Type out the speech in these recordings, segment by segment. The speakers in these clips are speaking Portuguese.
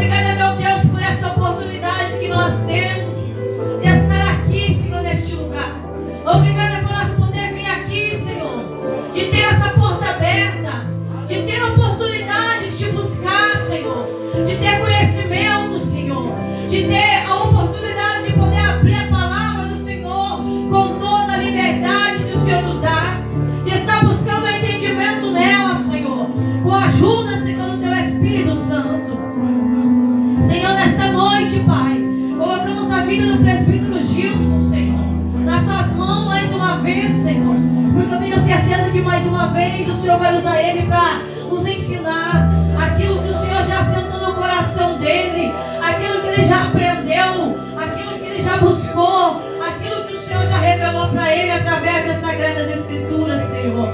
Obrigada, meu Deus, por essa oportunidade que nós temos de estar aqui, Senhor, neste lugar. Obrigada por nós poder vir aqui, Senhor, de ter essa porta aberta, de ter a oportunidade de te buscar, Senhor, de ter conhecimento, Senhor, de ter a oportunidade de poder abrir a palavra do Senhor com toda a liberdade que o Senhor nos dá, de estar buscando o entendimento nela, Senhor, com a ajuda, Senhor, do Teu Espírito Santo. Senhor, nesta noite, Pai, colocamos a vida do presbítero Gilson, Senhor, nas Tuas mãos mais uma vez, Senhor, porque eu tenho certeza que mais uma vez o Senhor vai usar ele para nos ensinar aquilo que o Senhor já sentou no coração dele, aquilo que ele já aprendeu, aquilo que ele já buscou, aquilo que o Senhor já revelou para ele através das Sagradas Escrituras, Senhor.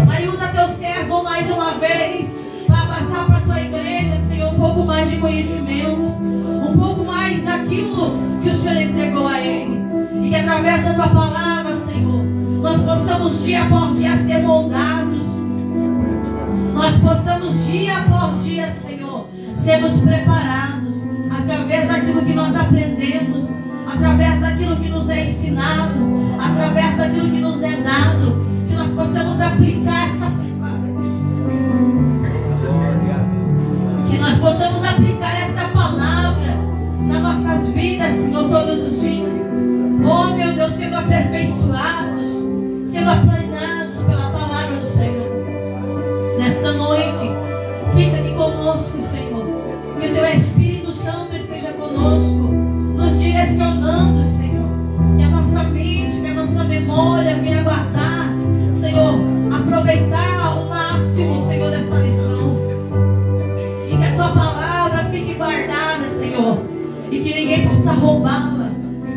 Aí usa Teu servo mais uma vez para passar para a Tua igreja, Senhor, um pouco mais de conhecimento, um pouco mais daquilo que o Senhor entregou a ele, e que através da Tua palavra, Senhor, nós possamos dia após dia ser moldados, nós possamos dia após dia, Senhor, sermos preparados através daquilo que nós aprendemos, através daquilo que nos é ensinado, através daquilo que nos é dado, que nós possamos aplicar essa palavra nas nossas vidas, Senhor, todos os dias. Oh, meu Deus, sendo aperfeiçoados, sendo aplanados pela palavra do Senhor. Nessa noite, fica aqui conosco, Senhor. Que o Teu Espírito Santo esteja conosco, nos direcionando, Senhor. Que a nossa mente, que a nossa memória venha guardar, Senhor, aproveitar ao máximo, Senhor, desta lição. E que a Tua palavra fique guardada, Senhor, e que ninguém possa roubá-la,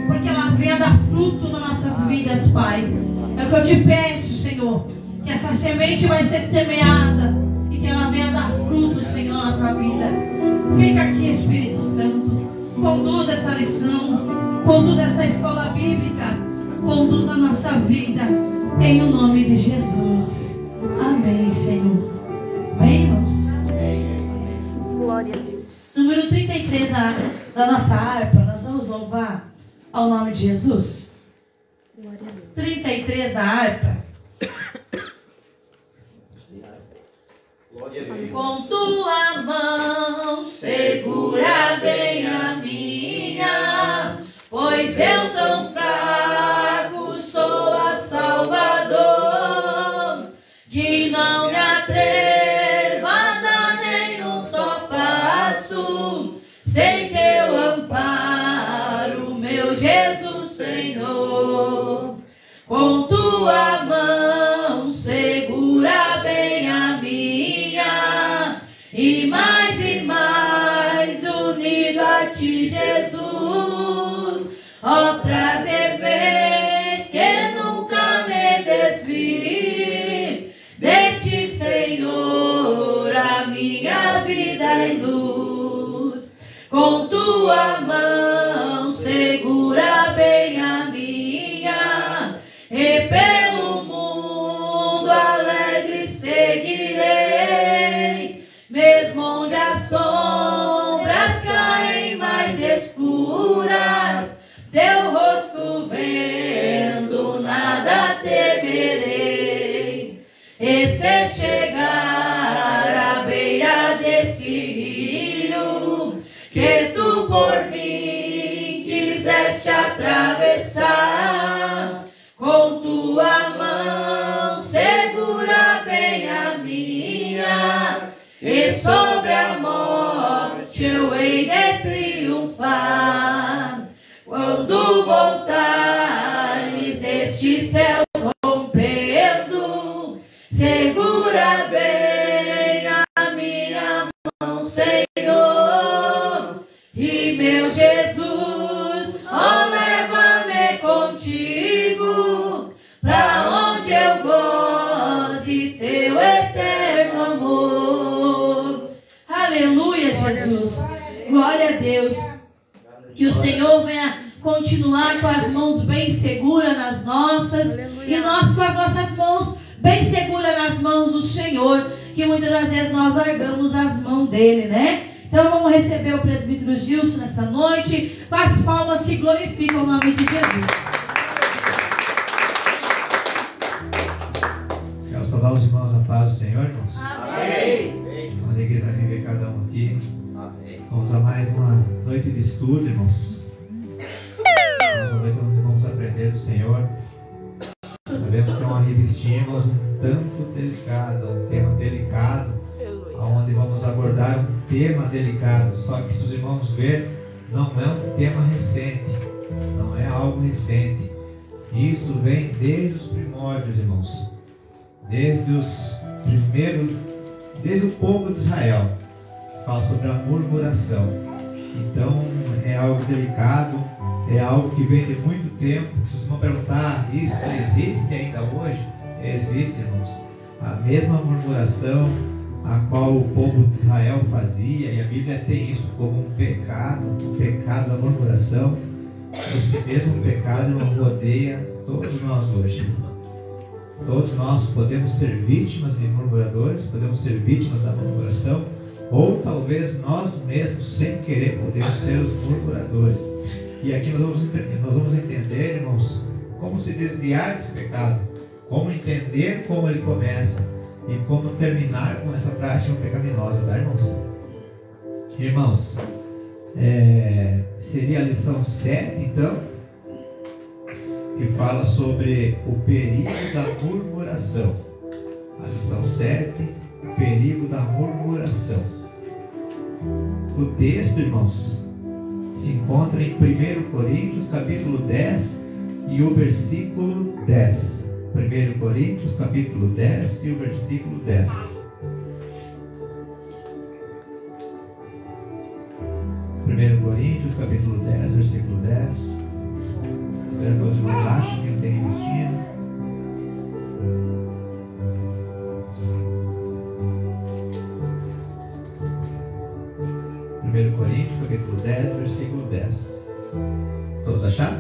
porque ela venha dar fruto nas nossas vidas, Pai. É o que eu te peço, Senhor, que essa semente vai ser semeada e que ela venha dar fruto, Senhor, na nossa vida. Fica aqui, Espírito Santo, conduz essa lição, conduz essa escola bíblica, conduz a nossa vida, em o nome de Jesus. Amém, Senhor. Amém, irmãos? Glória a Deus. Número 33 da nossa harpa, nós vamos louvar ao nome de Jesus. Glória a Deus. 33 da harpa. Com Tua mão segura bem a minha, pois eu tão fraco sou a Salvador, que não me atrevo a dar nenhum só passo sem Teu amparo, meu Jesus Senhor. Com Tua mão segura bem a minha, e mais unido a Ti, Jesus. Ó, trazer-me que nunca me desvie de Ti, Senhor, a minha vida e luz. Com Tua mão segura bem a minha, e pelo mundo alegre seguirei, mesmo onde as sombras caem mais escuras, Teu rosto vendo nada temerei. E se chegar à beira desse rio que Tu por mim quiseste atravessar, com Tua mão segura bem a minha, e sobre a morte eu hei de triunfar. Quando voltares estes céus rompendo, segura bem a minha mão, Senhor, e meu Jesus, ó, leva-me contigo, pra onde eu goze Teu eterno amor. Aleluia, Jesus. Glória a Deus. Que o Senhor venha continuar com as mãos bem seguras nas nossas, e nós com as nossas mãos bem seguras nas mãos do Senhor, que muitas das vezes nós largamos as mãos dele, né? Então vamos receber o presbítero Gilson nessa noite, com as palmas que glorificam o nome de Jesus. Quero saudar os irmãos na paz do Senhor, irmãos. Amém. É uma alegria para mim ver cada um aqui. Amém. Vamos a mais uma noite de estudo, irmãos. Mais uma noite onde vamos aprender do Senhor. Sabemos que é uma revistinha, irmãos, um tanto delicado, um tema delicado, onde vamos abordar um tema delicado. Só que se os irmãos verem, não é um tema recente, não é algo recente. Isso vem desde os primórdios, irmãos, desde o povo de Israel, que fala sobre a murmuração. Então é algo delicado, é algo que vem de muito tempo. Se vocês vão perguntar, isso existe ainda hoje? Existe, irmãos. A mesma murmuração a qual o povo de Israel fazia, e a Bíblia tem isso como um pecado, o pecado da murmuração. Esse mesmo pecado, irmão, rodeia todos nós hoje. Todos nós podemos ser vítimas de murmuradores, podemos ser vítimas da murmuração, ou talvez nós mesmos, sem querer, podemos ser os murmuradores. E aqui nós vamos entender, irmãos, como se desviar desse pecado, como entender como ele começa e como terminar com essa prática pecaminosa, tá, irmãos? Irmãos, seria a lição 7, então, que fala sobre o perigo da murmuração. A lição 7, o perigo da murmuração. O texto, irmãos, se encontra em 1 Coríntios, capítulo 10 e o versículo 10. 1 Coríntios, capítulo 10 e o versículo 10. 1 Coríntios, capítulo 10, versículo 10. Espero que os irmãos achem que eu tenho vestido. Coríntios, capítulo 10, versículo 10. Todos acharam?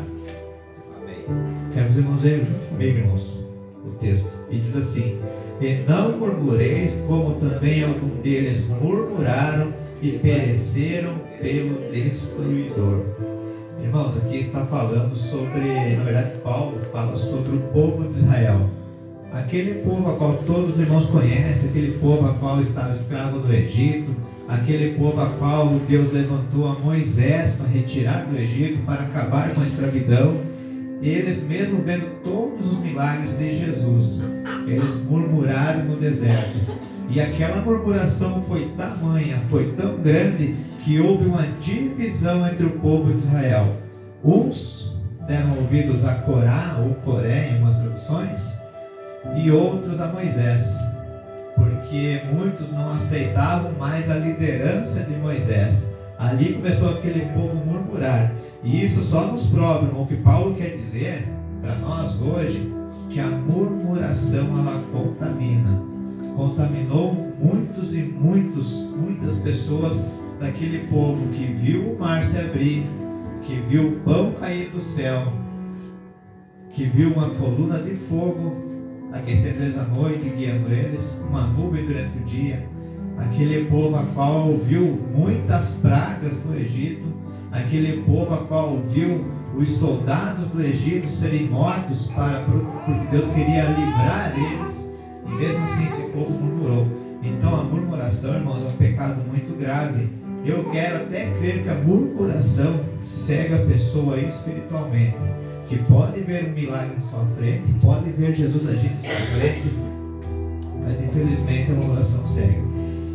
Amém. Quero que os irmãos leiam junto comigo, irmãos, o texto. E diz assim: e não murmureis, como também alguns deles murmuraram e pereceram pelo destruidor. Irmãos, aqui está falando sobre, na verdade, Paulo fala sobre o povo de Israel. Aquele povo a qual todos os irmãos conhecem, aquele povo a qual estava escravo no Egito, aquele povo a qual Deus levantou a Moisés para retirar do Egito, para acabar com a escravidão. Eles mesmo vendo todos os milagres de Jesus, eles murmuraram no deserto. E aquela murmuração foi tamanha, foi tão grande, que houve uma divisão entre o povo de Israel. Uns deram ouvidos a Corá, ou Coré em algumas traduções, e outros a Moisés, porque muitos não aceitavam mais a liderança de Moisés. Ali começou aquele povo murmurar. E isso só nos prova, irmão, o que Paulo quer dizer para nós hoje, que a murmuração ela contaminou muitos e muitas pessoas daquele povo que viu o mar se abrir, que viu o pão cair do céu, que viu uma coluna de fogo aquecendo eles à noite, guiando eles, uma nuvem durante o dia. Aquele povo a qual viu muitas pragas no Egito, aquele povo a qual viu os soldados do Egito serem mortos porque Deus queria livrar eles, e mesmo assim esse povo murmurou. Então a murmuração, irmãos, é um pecado muito grave. Eu quero até crer que a murmuração cega a pessoa espiritualmente, que pode ver um milagre em sua frente, pode ver Jesus agindo em sua frente, mas infelizmente a murmuração cega.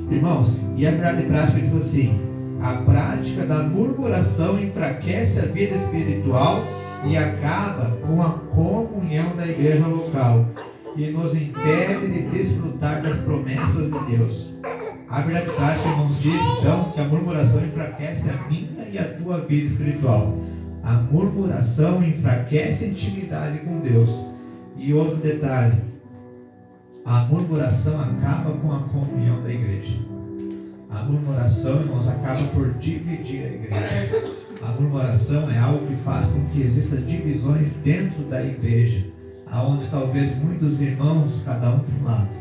Irmãos, e a verdade prática diz assim: a prática da murmuração enfraquece a vida espiritual e acaba com a comunhão da igreja local e nos impede de desfrutar das promessas de Deus. A verdade prática, irmãos, diz então que a murmuração enfraquece a minha e a tua vida espiritual. A murmuração enfraquece a intimidade com Deus. E outro detalhe: a murmuração acaba com a comunhão da igreja. A murmuração, irmãos, acaba por dividir a igreja. A murmuração é algo que faz com que existam divisões dentro da igreja, aonde talvez muitos irmãos, cada um para um lado.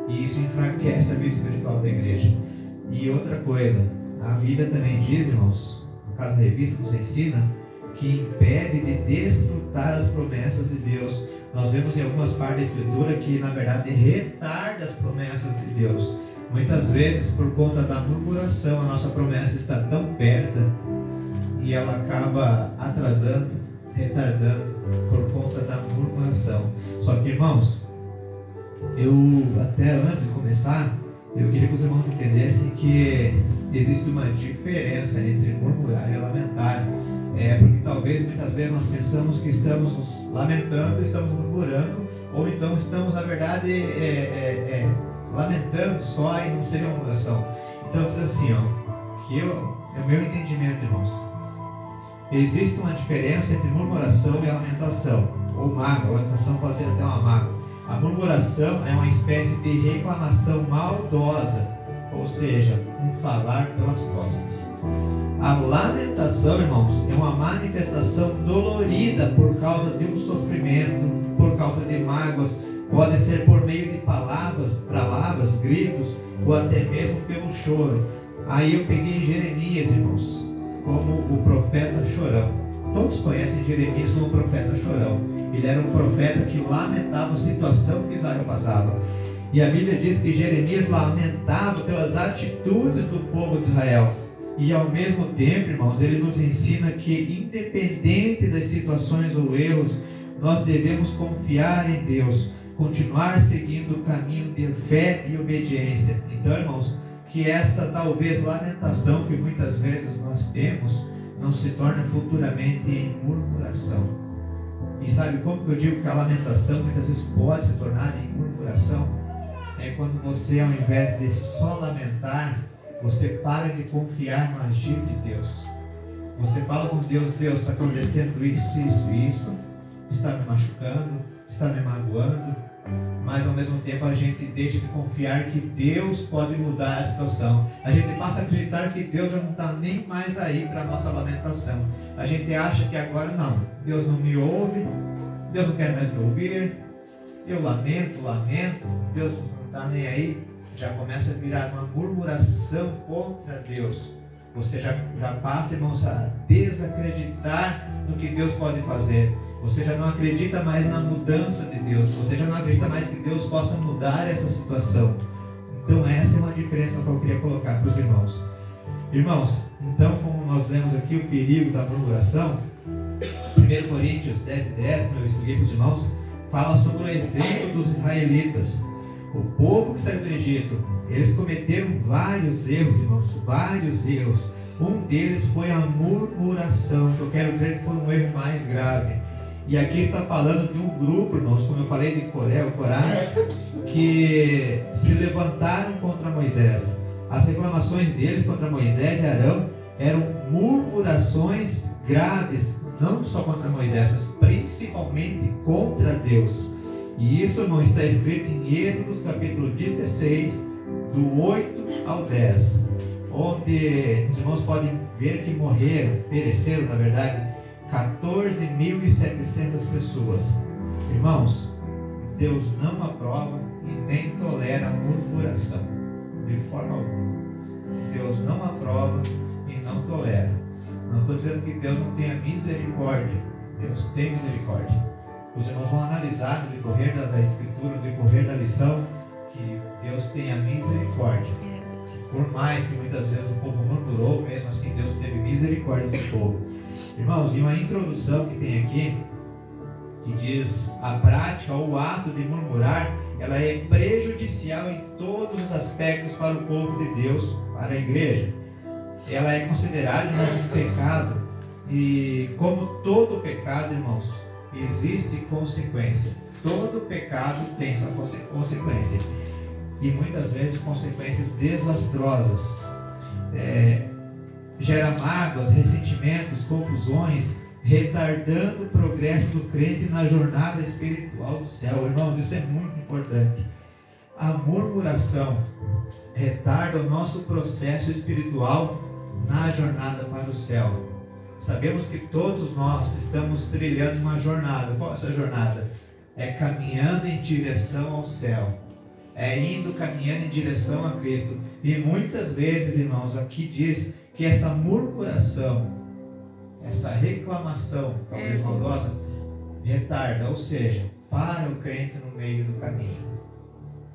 E isso enfraquece a vida espiritual da igreja. E outra coisa, a Bíblia também diz, irmãos, no caso da revista nos ensina, que impede de desfrutar as promessas de Deus. Nós vemos em algumas partes da Escritura que, na verdade, retarda as promessas de Deus. Muitas vezes, por conta da murmuração, a nossa promessa está tão perto e ela acaba atrasando, retardando, por conta da murmuração. Só que, irmãos, eu até antes de começar, eu queria que os irmãos entendessem que existe uma diferença entre murmurar e lamentar. Porque talvez muitas vezes nós pensamos que estamos nos lamentando, estamos murmurando, ou então estamos, na verdade, lamentando só e não seria uma murmuração. Então diz assim, que o meu entendimento, irmãos, existe uma diferença entre murmuração e lamentação, ou mágoa. A lamentação pode ser até uma mágoa. A murmuração é uma espécie de reclamação maldosa, ou seja, um falar pelas costas. A lamentação, irmãos, é uma manifestação dolorida por causa de um sofrimento, por causa de mágoas. Pode ser por meio de palavras, gritos, ou até mesmo pelo choro. Aí eu peguei Jeremias, irmãos, como o profeta chorão. Todos conhecem Jeremias como o profeta chorão. Ele era um profeta que lamentava a situação que Israel passava. E a Bíblia diz que Jeremias lamentava pelas atitudes do povo de Israel. E ao mesmo tempo, irmãos, ele nos ensina que, independente das situações ou erros, nós devemos confiar em Deus, continuar seguindo o caminho de fé e obediência. Então, irmãos, que essa talvez lamentação que muitas vezes nós temos não se torne futuramente em murmuração. E sabe como que eu digo que a lamentação muitas vezes pode se tornar em murmuração? É quando você, ao invés de só lamentar, você para de confiar no agir de Deus. Você fala com Deus, Deus, está acontecendo isso, está me machucando, está me magoando, mas ao mesmo tempo a gente deixa de confiar que Deus pode mudar a situação. A gente passa a acreditar que Deus já não está nem mais aí para a nossa lamentação. A gente acha que agora não, Deus não me ouve, Deus não quer mais me ouvir, eu lamento, Deus não está nem aí. Já começa a virar uma murmuração contra Deus. Você já passa, irmãos, a desacreditar no que Deus pode fazer. Você já não acredita mais na mudança de Deus. Você já não acredita mais que Deus possa mudar essa situação. Então essa é uma diferença que eu queria colocar para os irmãos. Irmãos, então como nós lemos aqui o perigo da murmuração, 1 Coríntios 10:10, como eu expliquei para os irmãos, fala sobre o exemplo dos israelitas. O povo que saiu do Egito, eles cometeram vários erros, irmãos, vários erros. Um deles foi a murmuração, que eu quero crer que foi um erro mais grave. E aqui está falando de um grupo, irmãos, como eu falei de Corá, que se levantaram contra Moisés. As reclamações deles contra Moisés e Arão eram murmurações graves, não só contra Moisés, mas principalmente contra Deus. E isso, irmão, está escrito em Êxodo capítulo 16, do 8 ao 10, onde os irmãos podem ver que pereceram, na verdade, 14.700 pessoas. Irmãos, Deus não aprova e nem tolera a murmuração, de forma alguma. Deus não aprova e não tolera. Não estou dizendo que Deus não tenha misericórdia. Deus tem misericórdia. Os irmãos vão analisar no decorrer da Escritura, no decorrer da lição, que Deus tenha misericórdia. Por mais que muitas vezes o povo murmurou, mesmo assim Deus teve misericórdia do povo. Irmãos, e uma introdução que tem aqui, que diz: a prática ou o ato de murmurar, ela é prejudicial em todos os aspectos para o povo de Deus, para a igreja. Ela é considerada um pecado, e como todo pecado, irmãos, existe consequência. Todo pecado tem sua consequência, e muitas vezes consequências desastrosas. Gera mágoas, ressentimentos, confusões, retardando o progresso do crente na jornada espiritual do céu. Irmãos, isso é muito importante. A murmuração retarda o nosso processo espiritual na jornada para o céu. Sabemos que todos nós estamos trilhando uma jornada. Qual é essa jornada? É caminhando em direção ao céu. é indo, caminhando em direção a Cristo. E muitas vezes, irmãos, aqui diz que essa murmuração, essa reclamação, talvez maldosa, retarda, ou seja, para o crente no meio do caminho.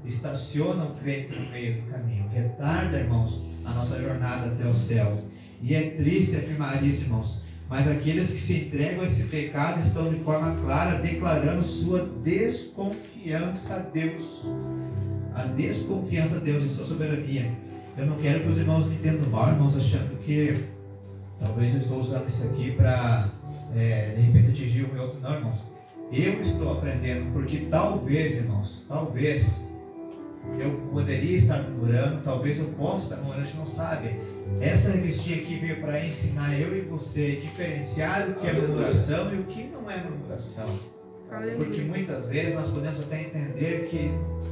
Estaciona o crente no meio do caminho. Retarda, irmãos, a nossa jornada até o céu. E é triste afirmar isso, irmãos, mas aqueles que se entregam a esse pecado estão de forma clara declarando sua desconfiança a Deus. A desconfiança a Deus em sua soberania. Eu não quero que os irmãos me entendam mal, irmãos, achando que talvez eu estou usando isso aqui para de repente atingir um e outro. Não, irmãos. Eu estou aprendendo, porque talvez, irmãos, talvez eu poderia estar murmurando, talvez eu possa estar murmurando, a gente não sabe. Essa revistinha aqui veio para ensinar eu e você diferenciar o que é murmuração e o que não é murmuração. Porque muitas vezes nós podemos até entender que,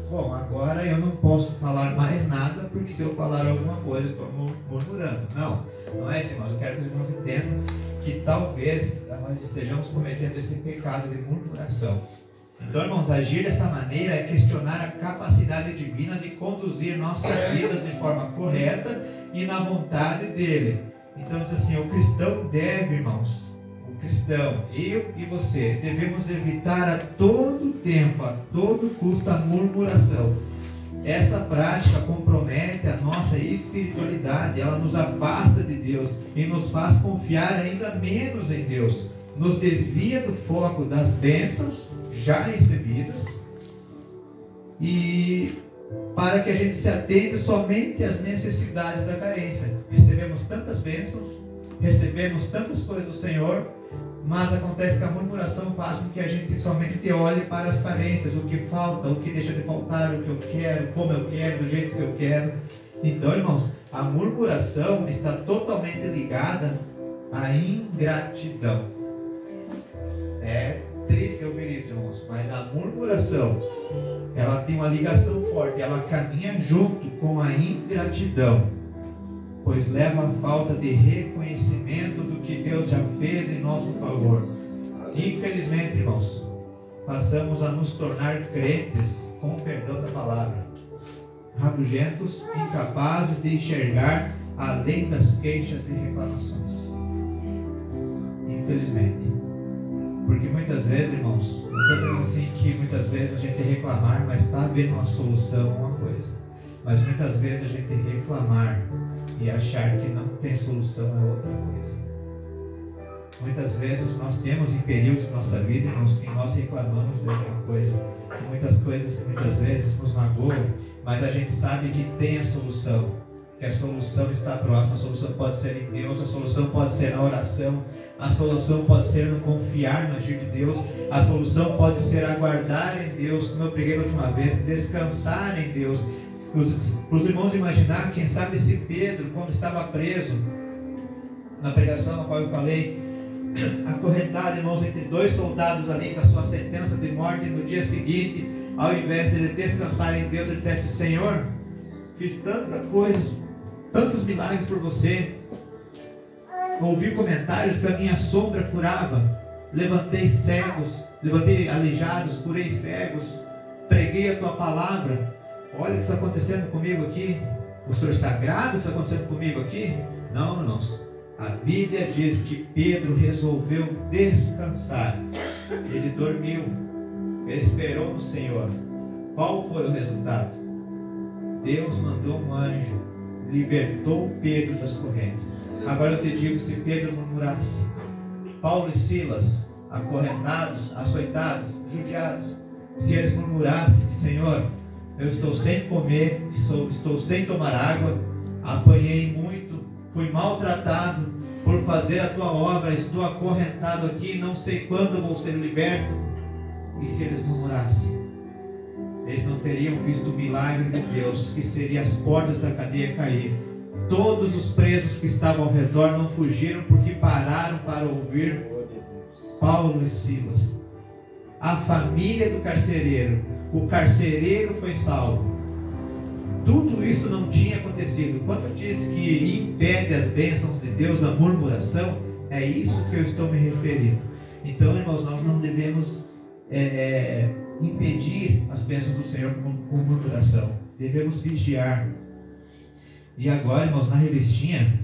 bom, agora eu não posso falar mais nada, porque se eu falar alguma coisa eu estou murmurando. Não, não é isso, irmãos. Eu quero que os irmãos entendam que talvez nós estejamos cometendo esse pecado de murmuração. Então, irmãos, agir dessa maneira é questionar a capacidade divina de conduzir nossas vidas de forma correta e na vontade dele. Então, diz assim, o cristão deve, irmãos, o cristão, eu e você, devemos evitar a todo tempo, a todo custo, a murmuração. Essa prática compromete a nossa espiritualidade, ela nos afasta de Deus e nos faz confiar ainda menos em Deus. Nos desvia do foco das bênçãos já recebidas e para que a gente se atente somente às necessidades da carência. Recebemos tantas bênçãos, recebemos tantas coisas do Senhor, mas acontece que a murmuração faz com que a gente somente olhe para as carências, o que falta, o que deixa de faltar, o que eu quero, como eu quero, do jeito que eu quero. Então, irmãos, a murmuração está totalmente ligada à ingratidão. É triste ouvir isso, irmãos, mas a murmuração, ela tem uma ligação forte, ela caminha junto com a ingratidão, pois leva à falta de reconhecimento do que Deus já fez em nosso favor. Infelizmente, irmãos, passamos a nos tornar crentes, com o perdão da palavra, rabugentos, incapazes de enxergar além das queixas e reclamações. Infelizmente. Porque muitas vezes, irmãos, não estou dizendo assim que muitas vezes a gente reclamar, mas está havendo uma solução, uma coisa. Mas muitas vezes a gente reclamar e achar que não tem solução é outra coisa. Muitas vezes nós temos em períodos de nossa vida, irmãos, que nós reclamamos de outra coisa. E muitas coisas que muitas vezes nos magoam, mas a gente sabe que tem a solução. Que a solução está próxima, a solução pode ser em Deus, a solução pode ser na oração, a solução pode ser no confiar no agir de Deus, a solução pode ser aguardar em Deus, como eu preguei da última vez, descansar em Deus. Para os irmãos imaginar, quem sabe se Pedro, quando estava preso, na pregação na qual eu falei, acorrentado, irmãos, entre dois soldados ali com a sua sentença de morte, no dia seguinte, ao invés de ele descansar em Deus, ele dissesse: Senhor, fiz tanta coisa, tantos milagres por você, ouvi comentários que a minha sombra curava, levantei cegos, levantei aleijados, curei cegos, preguei a tua palavra. Olha o que está acontecendo comigo aqui. O Senhor sagrado está acontecendo comigo aqui? Não, irmãos. A Bíblia diz que Pedro resolveu descansar. Ele dormiu, ele esperou no Senhor. Qual foi o resultado? Deus mandou um anjo, libertou Pedro das correntes. Agora eu te digo, se Pedro murmurasse, Paulo e Silas, acorrentados, açoitados, judiados, se eles murmurassem: Senhor, eu estou sem comer, estou sem tomar água, apanhei muito, fui maltratado por fazer a tua obra, estou acorrentado aqui, não sei quando vou ser liberto. E se eles murmurassem, eles não teriam visto o milagre de Deus, que seria as portas da cadeia cair. Todos os presos que estavam ao redor não fugiram, porque pararam para ouvir Paulo e Silas. A família do carcereiro, o carcereiro foi salvo. Tudo isso não tinha acontecido. Quando diz que impede as bênçãos de Deus a murmuração, é isso que eu estou me referindo. Então, irmãos, nós não devemos impedir as bênçãos do Senhor com murmuração. Devemos vigiar. E agora, irmãos, na revistinha,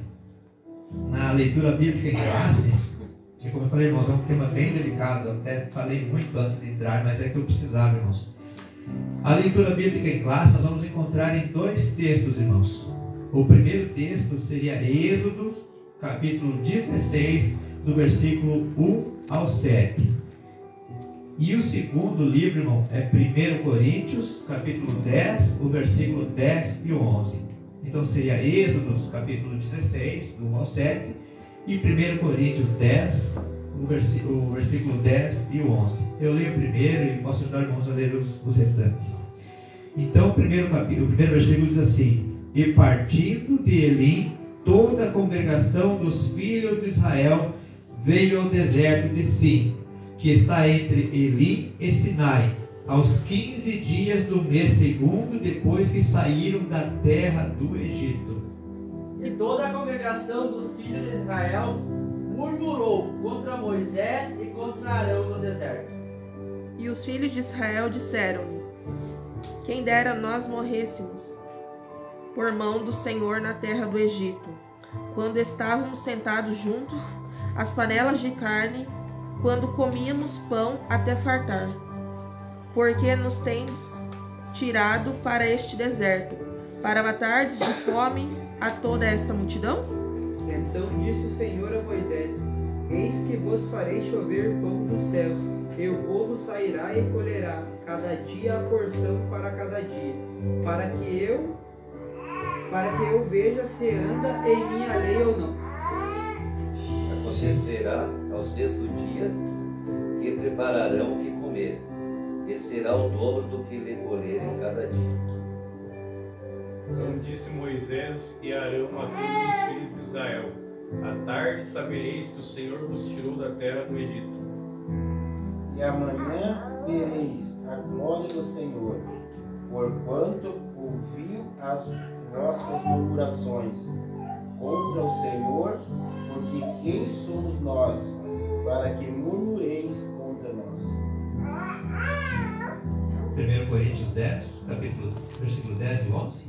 na leitura bíblica em classe, que, como eu falei, irmãos, é um tema bem delicado. Eu até falei muito antes de entrar, mas é que eu precisava, irmãos. A leitura bíblica em classe nós vamos encontrar em 2 textos, irmãos. O primeiro texto seria Êxodo, capítulo 16, do versículo 1 ao 7. E o segundo livro, irmão, é 1 Coríntios, capítulo 10, o versículo 10 e 11. Então seria Êxodo, capítulo 16, do 1 ao 7, e 1 Coríntios 10, o versículo 10 e o 11. Eu leio o primeiro e posso ajudar os irmãos a ler os restantes. Então o primeiro versículo diz assim: E partindo de Elim, toda a congregação dos filhos de Israel veio ao deserto de Sim, que está entre Elim e Sinai, aos 15 dias do mês segundo, depois que saíram da terra do Egito. E toda a congregação dos filhos de Israel murmurou contra Moisés e contra Arão no deserto. E os filhos de Israel disseram-lhe: Quem dera nós morrêssemos por mão do Senhor na terra do Egito, quando estávamos sentados juntos às panelas de carne, quando comíamos pão até fartar. Porque nos tens tirado para este deserto, para matardes de fome a toda esta multidão? Então disse o Senhor a Moisés: Eis que vos farei chover pão dos céus, e o povo sairá e colherá, cada dia a porção para cada dia, para que eu veja se anda em minha lei ou não. Acontecerá ao 6º dia que prepararão o que comer, e será o dobro do que lhe colherem cada dia. Então disse Moisés e Arão a todos os filhos de Israel: À tarde sabereis que o Senhor vos tirou da terra do Egito. E amanhã vereis a glória do Senhor, porquanto ouviu as vossas murmurações contra o Senhor, porque quem somos nós, para que murmureis contra nós? 1 Coríntios 10, versículo 10 e 11.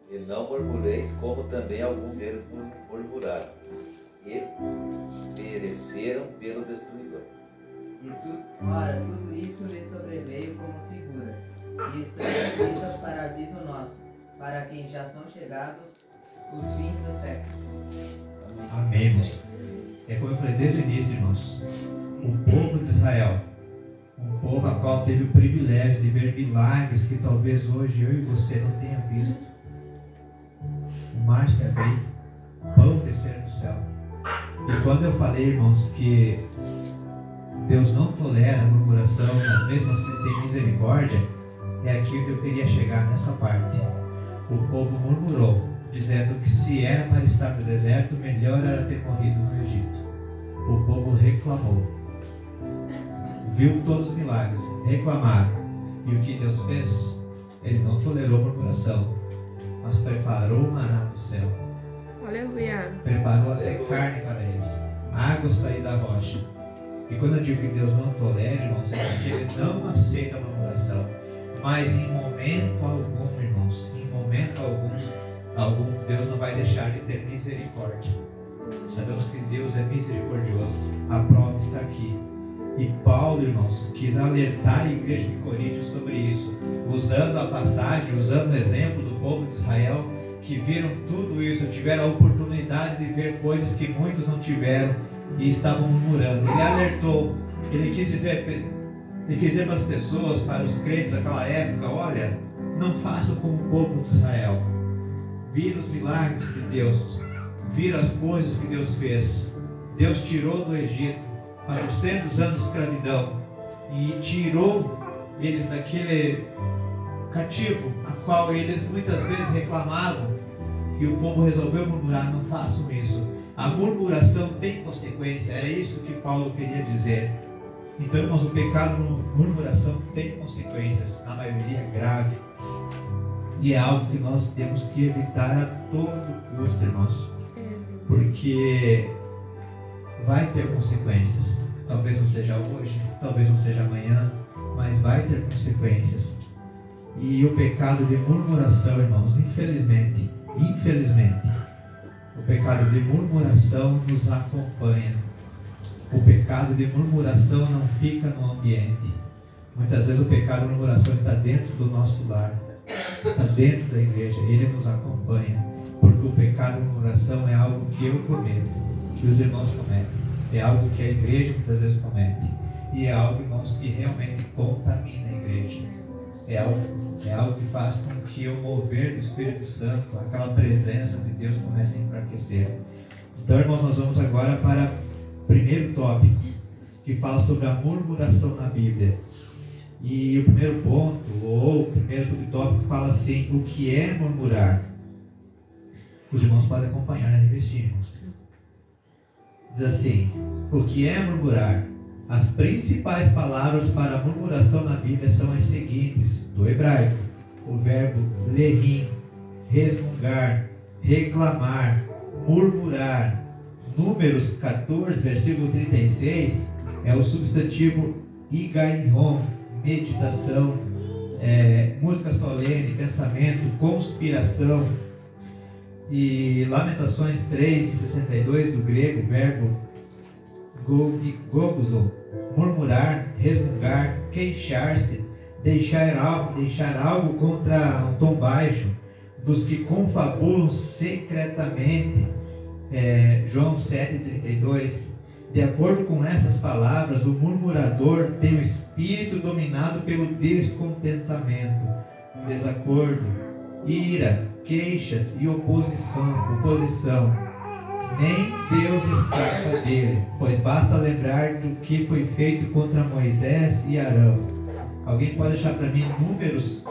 E não murmureis, como também alguns deles murmuraram, e pereceram pelo destruidor. Ora, tudo isso lhe sobreveio como figuras, e estão escritas para aviso nosso, para quem já são chegados os fins do século. Amém, irmãos. É como eu falei desde o início, irmãos. O povo de Israel, um povo a qual teve o privilégio de ver milagres que talvez hoje eu e você não tenha visto. O mar se abrir, pão descer do céu. E quando eu falei, irmãos, que Deus não tolera a murmuração, mas mesmo assim tem misericórdia, é aqui que eu queria chegar nessa parte. O povo murmurou, dizendo que se era para estar no deserto, melhor era ter morrido no Egito. O povo reclamou, viu todos os milagres, reclamaram. E o que Deus fez? Ele não tolerou murmuração, mas preparou o maná do céu. Aleluia. Preparou até carne para eles, água sair da rocha. E quando eu digo que Deus não tolera, irmãos, é porque Ele não aceita a murmuração. Mas em momento algum, irmãos, em momento algum, Deus não vai deixar de ter misericórdia. Sabemos que Deus é misericordioso. A prova está aqui. E Paulo, irmãos, quis alertar a igreja de Corinto sobre isso, usando a passagem, usando o exemplo do povo de Israel, que viram tudo isso, tiveram a oportunidade de ver coisas que muitos não tiveram e estavam murmurando. Ele alertou, ele quis dizer para as pessoas, para os crentes daquela época: olha, não façam como o povo de Israel. Viram os milagres de Deus, viram as coisas que Deus fez. Deus tirou do Egito 400 anos de escravidão e tirou eles daquele cativo a qual eles muitas vezes reclamavam, e o povo resolveu murmurar. Não façam isso. A murmuração tem consequência. Era isso que Paulo queria dizer. Então, irmãos, o pecado murmuração tem consequências, na maioria grave, e é algo que nós temos que evitar a todo custo, irmãos, porque vai ter consequências. Talvez não seja hoje, talvez não seja amanhã, mas vai ter consequências. E o pecado de murmuração, irmãos, infelizmente, o pecado de murmuração nos acompanha. O pecado de murmuração não fica no ambiente. Muitas vezes o pecado de murmuração está dentro do nosso lar, está dentro da igreja, ele nos acompanha. Porque o pecado de murmuração é algo que eu cometo, que os irmãos cometem. É algo que a igreja muitas vezes comete. E é algo, irmãos, que realmente contamina a igreja. É algo que faz com que o mover do Espírito Santo, aquela presença de Deus, comece a enfraquecer. Então, irmãos, nós vamos agora para o primeiro tópico, que fala sobre a murmuração na Bíblia. E o primeiro ponto, ou o primeiro subtópico, fala assim: o que é murmurar? Os irmãos podem acompanhar na revestinha, irmãos. Diz assim: o que é murmurar? As principais palavras para murmuração na Bíblia são as seguintes, do hebraico: o verbo lehim, resmungar, reclamar, murmurar. Números 14, versículo 36, é o substantivo igairon, meditação, música solene, pensamento, conspiração. E Lamentações 3:62 do grego, verbo goguzo, murmurar, resmungar, queixar-se, deixar algo contra um tom baixo, dos que confabulam secretamente. João 7:32. De acordo com essas palavras, o murmurador tem o espírito dominado pelo descontentamento, desacordo, ira, queixas e oposição. Nem Deus escapa dele, pois basta lembrar do que foi feito contra Moisés e Arão. Alguém pode deixar para mim Números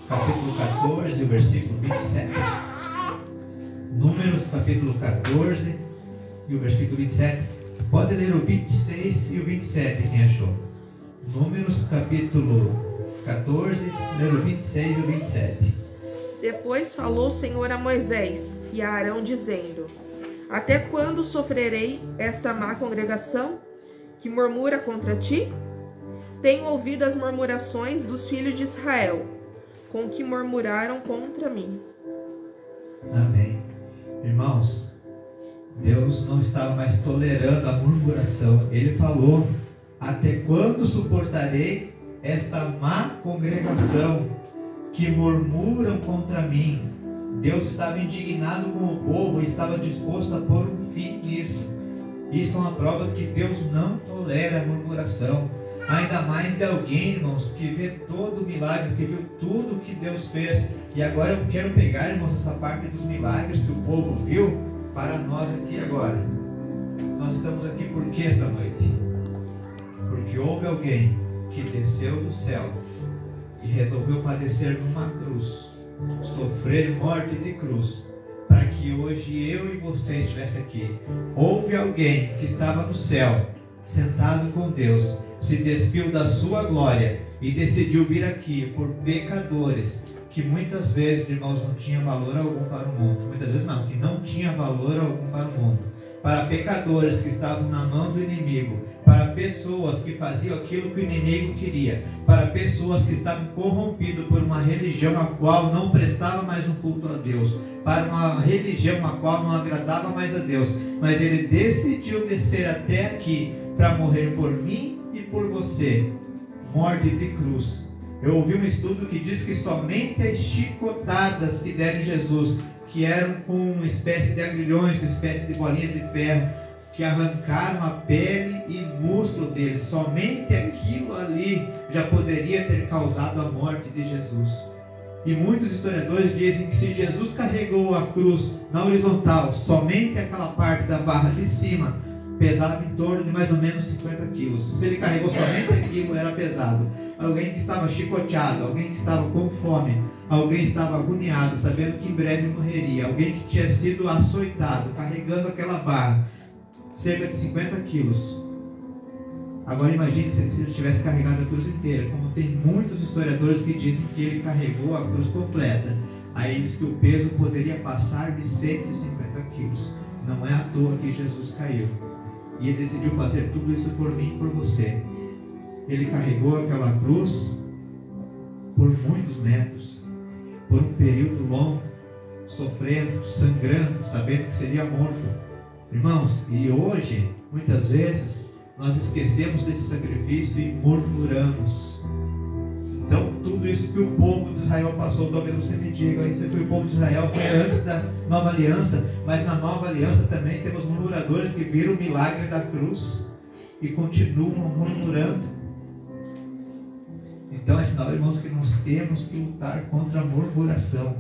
capítulo 14, o versículo 27? Números capítulo 14 e o versículo 27. Pode ler o 26 e o 27, quem achou? Números capítulo 14, ler o 26 e o 27. Depois falou o Senhor a Moisés e a Arão, dizendo: até quando sofrerei esta má congregação que murmura contra ti? Tenho ouvido as murmurações dos filhos de Israel, com que murmuraram contra mim. Amém. Irmãos, Deus não estava mais tolerando a murmuração. Ele falou: até quando suportarei esta má congregação que murmuram contra mim? Deus estava indignado com o povo e estava disposto a pôr um fim nisso. Isso é uma prova de que Deus não tolera a murmuração. Ainda mais de alguém, irmãos, que vê todo o milagre, que viu tudo que Deus fez. E agora eu quero pegar, irmãos, essa parte dos milagres que o povo viu para nós aqui agora. Nós estamos aqui por que esta noite? Porque houve alguém que desceu do céu e resolveu padecer numa cruz, sofrer morte de cruz, para que hoje eu e você estivesse aqui. Houve alguém que estava no céu, sentado com Deus, se despiu da sua glória e decidiu vir aqui por pecadores que muitas vezes, irmãos, não tinha valor algum para o mundo. Muitas vezes não, que não tinha valor algum para o mundo. Para pecadores que estavam na mão do inimigo, para pessoas que faziam aquilo que o inimigo queria, para pessoas que estavam corrompidas por uma religião a qual não prestava mais um culto a Deus, para uma religião a qual não agradava mais a Deus, mas ele decidiu descer até aqui para morrer por mim e por você, morte de cruz. Eu ouvi um estudo que diz que somente as chicotadas que deram Jesus, que eram com uma espécie de agrilhões, uma espécie de bolinhas de ferro, que arrancaram a pele e músculo dele, somente aquilo ali já poderia ter causado a morte de Jesus. E muitos historiadores dizem que se Jesus carregou a cruz na horizontal, somente aquela parte da barra de cima pesava em torno de mais ou menos 50 quilos. Se ele carregou somente aquilo, era pesado. Alguém que estava chicoteado, alguém que estava com fome, alguém que estava agoniado, sabendo que em breve morreria, alguém que tinha sido açoitado, carregando aquela barra, cerca de 50 quilos. Agora imagine se ele tivesse carregado a cruz inteira, como tem muitos historiadores que dizem que ele carregou a cruz completa. Aí diz que o peso poderia passar de 150 quilos. Não é à toa que Jesus caiu. E Ele decidiu fazer tudo isso por mim e por você. Ele carregou aquela cruz por muitos metros, por um período longo, sofrendo, sangrando, sabendo que seria morto. Irmãos, e hoje, muitas vezes, nós esquecemos desse sacrifício e murmuramos. Então, tudo isso que o povo de Israel passou, talvez você me diga, isso foi o povo de Israel, foi antes da nova aliança, mas na nova aliança também temos murmuradores que viram o milagre da cruz e continuam murmurando. Então é sinal, irmãos, que nós temos que lutar contra a murmuração.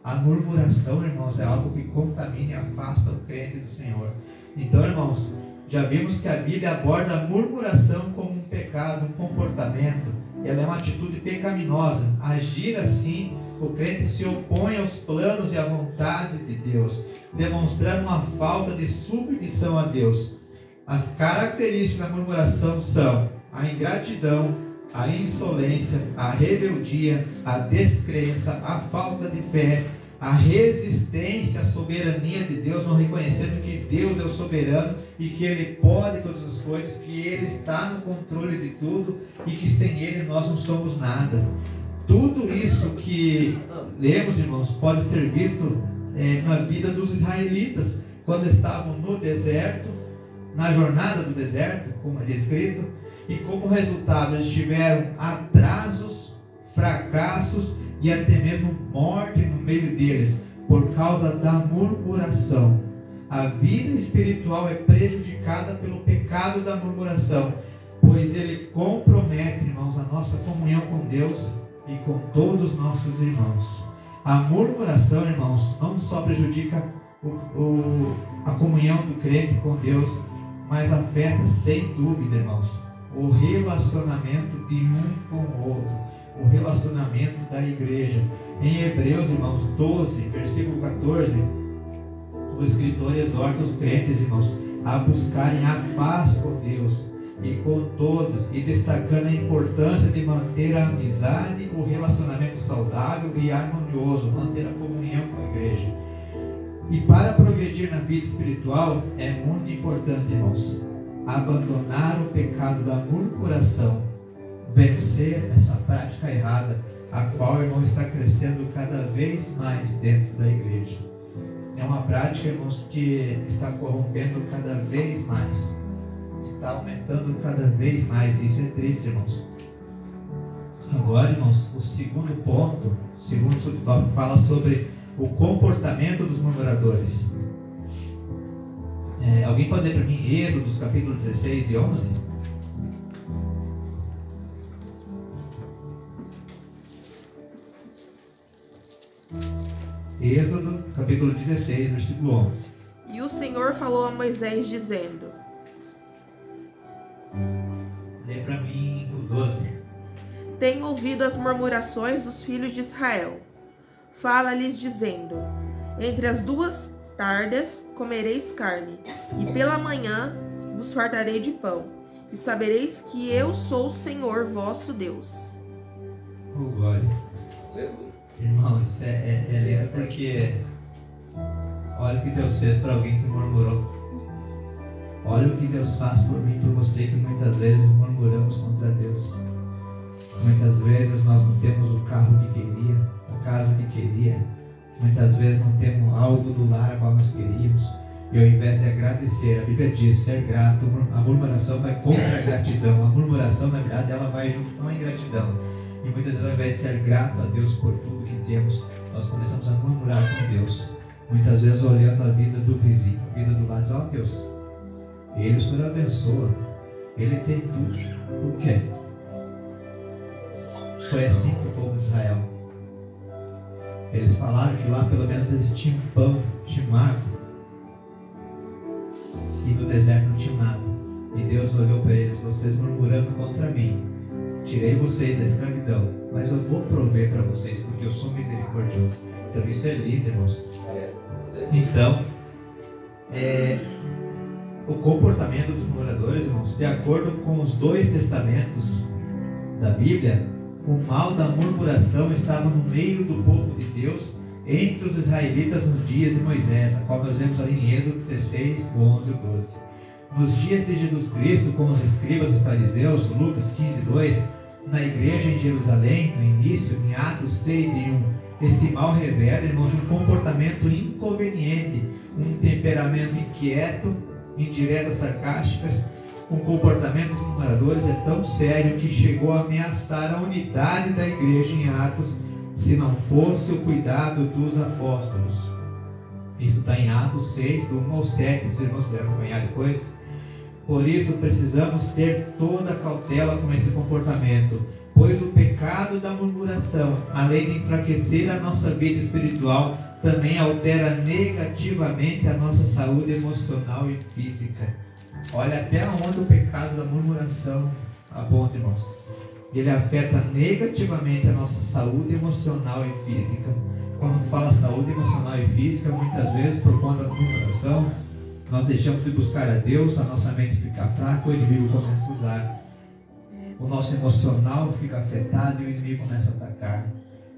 A murmuração, irmãos, é algo que contamina e afasta o crente do Senhor. Então, irmãos, já vimos que a Bíblia aborda a murmuração como um pecado, um comportamento. Ela é uma atitude pecaminosa. Agir assim, o crente se opõe aos planos e à vontade de Deus, demonstrando uma falta de submissão a Deus. As características da murmuração são a ingratidão, a insolência, a rebeldia, a descrença, a falta de fé, a resistência à soberania de Deus, não reconhecendo que Deus é o soberano e que Ele pode todas as coisas, que Ele está no controle de tudo e que sem Ele nós não somos nada. Tudo isso que lemos, irmãos, pode ser visto na vida dos israelitas, quando estavam no deserto, na jornada do deserto, como é descrito, e como resultado eles tiveram atrasos, fracassos e até mesmo morte no meio deles, por causa da murmuração. A vida espiritual é prejudicada pelo pecado da murmuração, pois ele compromete, irmãos, a nossa comunhão com Deus e com todos os nossos irmãos. A murmuração, irmãos, não só prejudica a comunhão do crente com Deus, mas afeta, sem dúvida, irmãos, o relacionamento de um com o outro, o relacionamento da igreja. Em Hebreus, irmãos, 12, versículo 14, o escritor exorta os crentes, irmãos, a buscarem a paz com Deus e com todos, e destacando a importância de manter a amizade, o relacionamento saudável e harmonioso, manter a comunhão com a igreja. E para progredir na vida espiritual, é muito importante, irmãos, abandonar o pecado da murmuração, vencer essa prática errada, a qual, irmão, está crescendo cada vez mais dentro da igreja. É uma prática, irmãos, que está corrompendo cada vez mais, está aumentando cada vez mais. Isso é triste, irmãos. Agora, irmãos, o segundo ponto, o segundo subtópico, fala sobre o comportamento dos murmuradores. Alguém pode ler para mim Êxodo, capítulo 16 e 11? Êxodo, capítulo 16, versículo 11. E o Senhor falou a Moisés, dizendo... Lê para mim o 12. Tenho ouvido as murmurações dos filhos de Israel. Fala-lhes, dizendo... Entre as duas tardes comereis carne, e pela manhã vos fartarei de pão, e sabereis que eu sou o Senhor vosso Deus. Oh, glória. Irmãos, é lindo porque olha o que Deus fez para alguém que murmurou. Olha o que Deus faz por mim e por você, que muitas vezes murmuramos contra Deus. Muitas vezes nós não temos o carro que queria, a casa que queria. Muitas vezes não temos algo do lar a qual nós queríamos. E ao invés de agradecer, a Bíblia diz ser grato, a murmuração vai contra a gratidão. A murmuração, na verdade, ela vai junto com a ingratidão. E muitas vezes, ao invés de ser grato a Deus por tudo que temos, nós começamos a murmurar com Deus. Muitas vezes olhando a vida do vizinho, a vida do lado, ó Deus, Ele o Senhor abençoa, Ele tem tudo. Por quê? Foi assim que o povo de Israel. Eles falaram que lá pelo menos eles tinham pão, tinham água, e no deserto não tinha nada. E Deus olhou para eles: vocês murmurando contra mim, tirei vocês da escravidão, mas eu vou prover para vocês, porque eu sou misericordioso. Então isso é lindo, irmãos. Então, o comportamento dos murmuradores, irmãos, de acordo com os dois testamentos da Bíblia, o mal da murmuração estava no meio do povo de Deus, entre os israelitas nos dias de Moisés, a qual nós lemos ali em Êxodo 16, o 11 e o 12. Nos dias de Jesus Cristo, com os escribas e fariseus, Lucas 15:2, na igreja em Jerusalém, no início, em Atos 6:1, esse mal revela, irmãos, um comportamento inconveniente, um temperamento inquieto, indiretas sarcásticas, um comportamento dos murmuradores é tão sério que chegou a ameaçar a unidade da igreja em Atos, se não fosse o cuidado dos apóstolos. Isso está em Atos 6, do 1 ao 7, se os irmãos quiserem acompanhar depois. Por isso precisamos ter toda a cautela com esse comportamento, pois o pecado da murmuração, além de enfraquecer a nossa vida espiritual, também altera negativamente a nossa saúde emocional e física. Olha até onde o pecado da murmuração aponta, irmãos. Ele afeta negativamente a nossa saúde emocional e física. Quando fala saúde emocional e física, muitas vezes por conta da murmuração, nós deixamos de buscar a Deus, a nossa mente fica fraca, o inimigo começa a usar. O nosso emocional fica afetado e o inimigo começa a atacar.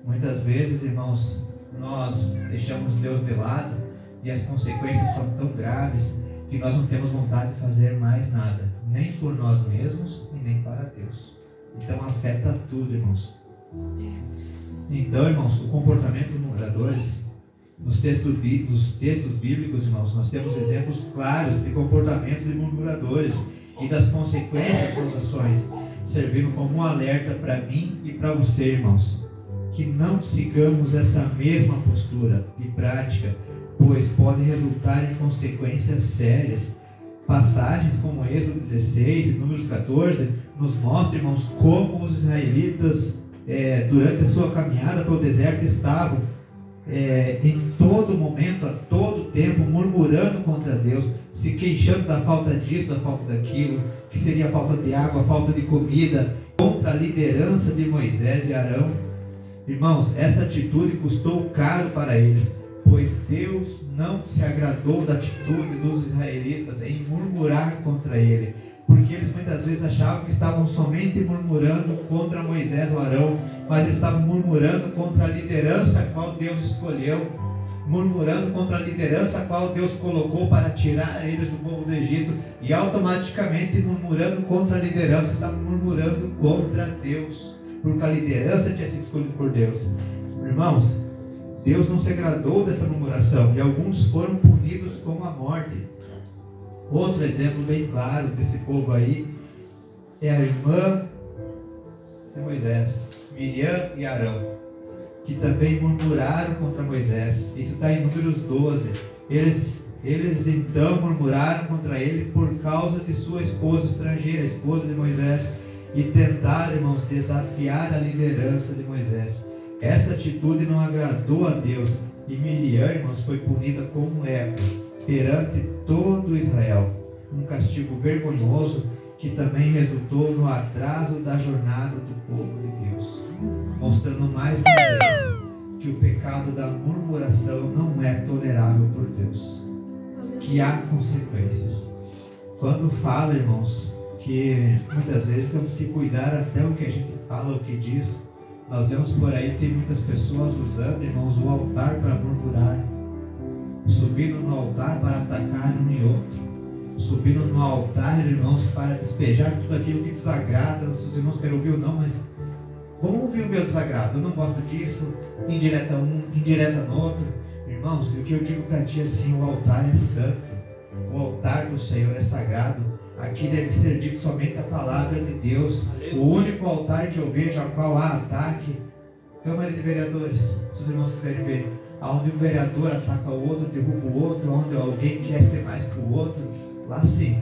Muitas vezes, irmãos, nós deixamos Deus de lado e as consequências são tão graves que nós não temos vontade de fazer mais nada, nem por nós mesmos e nem para Deus. Então afeta tudo, irmãos. Então, irmãos, o comportamento dos murmuradores, nos textos bíblicos, irmãos, nós temos exemplos claros de comportamentos de murmuradores e das consequências das suas ações, servindo como um alerta para mim e para você, irmãos, que não sigamos essa mesma postura e prática, pois pode resultar em consequências sérias. Passagens como Êxodo 16 e Números 14 nos mostram, irmãos, como os israelitas, durante a sua caminhada pelo deserto, estavam em todo momento, a todo tempo, murmurando contra Deus, se queixando da falta disso, da falta daquilo, que seria a falta de água, a falta de comida, contra a liderança de Moisés e Arão. Irmãos, essa atitude custou caro para eles, pois Deus não se agradou da atitude dos israelitas em murmurar contra ele, porque eles muitas vezes achavam que estavam somente murmurando contra Moisés ou Arão, mas eles estavam murmurando contra a liderança a qual Deus escolheu, murmurando contra a liderança a qual Deus colocou para tirar eles do povo do Egito, e automaticamente murmurando contra a liderança, estavam murmurando contra Deus, porque a liderança tinha sido escolhida por Deus. Irmãos, Deus não se agradou dessa murmuração e alguns foram punidos com a morte. Outro exemplo bem claro desse povo aí é a irmã de Moisés, Miriam e Arão, que também murmuraram contra Moisés. Isso está em Números 12. Eles então murmuraram contra ele por causa de sua esposa estrangeira, a esposa de Moisés, e tentaram, irmãos, desafiar a liderança de Moisés. Essa atitude não agradou a Deus e Miriam, irmãos, foi punida como lepra perante todo Israel. Um castigo vergonhoso que também resultou no atraso da jornada do povo de Deus, mostrando mais uma vez que o pecado da murmuração não é tolerável por Deus, que há consequências. Quando fala, irmãos, que muitas vezes temos que cuidar até o que a gente fala, o que diz, nós vemos por aí que tem muitas pessoas usando, irmãos, o altar para murmurar, subindo no altar para atacar um e outro, subindo no altar, irmãos, para despejar tudo aquilo que desagrada. Se os irmãos querem ouvir ou não, mas vamos ouvir o meu desagrado. Eu não gosto disso, indireta um, indireta no outro. Irmãos, o que eu digo para ti é assim: o altar é santo, o altar do Senhor é sagrado. Aqui deve ser dito somente a palavra de Deus. O único altar que eu vejo a qual há ataque, Câmara de Vereadores, se os irmãos quiserem ver, onde um vereador ataca o outro, derruba o outro, onde alguém quer ser mais que o outro, lá sim.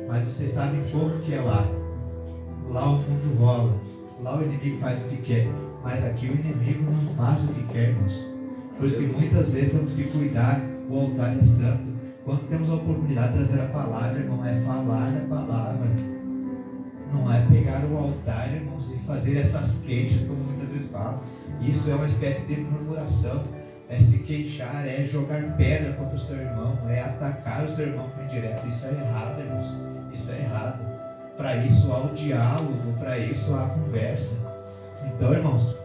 Mas vocês sabem como que é lá. Lá o mundo rola, lá o inimigo faz o que quer, mas aqui o inimigo não faz o que quer, irmãos. Por isso que muitas vezes temos que cuidar, o altar é santo. Quando temos a oportunidade de trazer a palavra, irmão, é falar da palavra. Não é pegar o altar, irmãos, e fazer essas queixas, como muitas vezes falam. Isso é uma espécie de murmuração. É se queixar, é jogar pedra contra o seu irmão, é atacar o seu irmão com indireta. Isso é errado, irmãos. Isso é errado. Para isso há o diálogo, para isso há a conversa. Então, irmãos,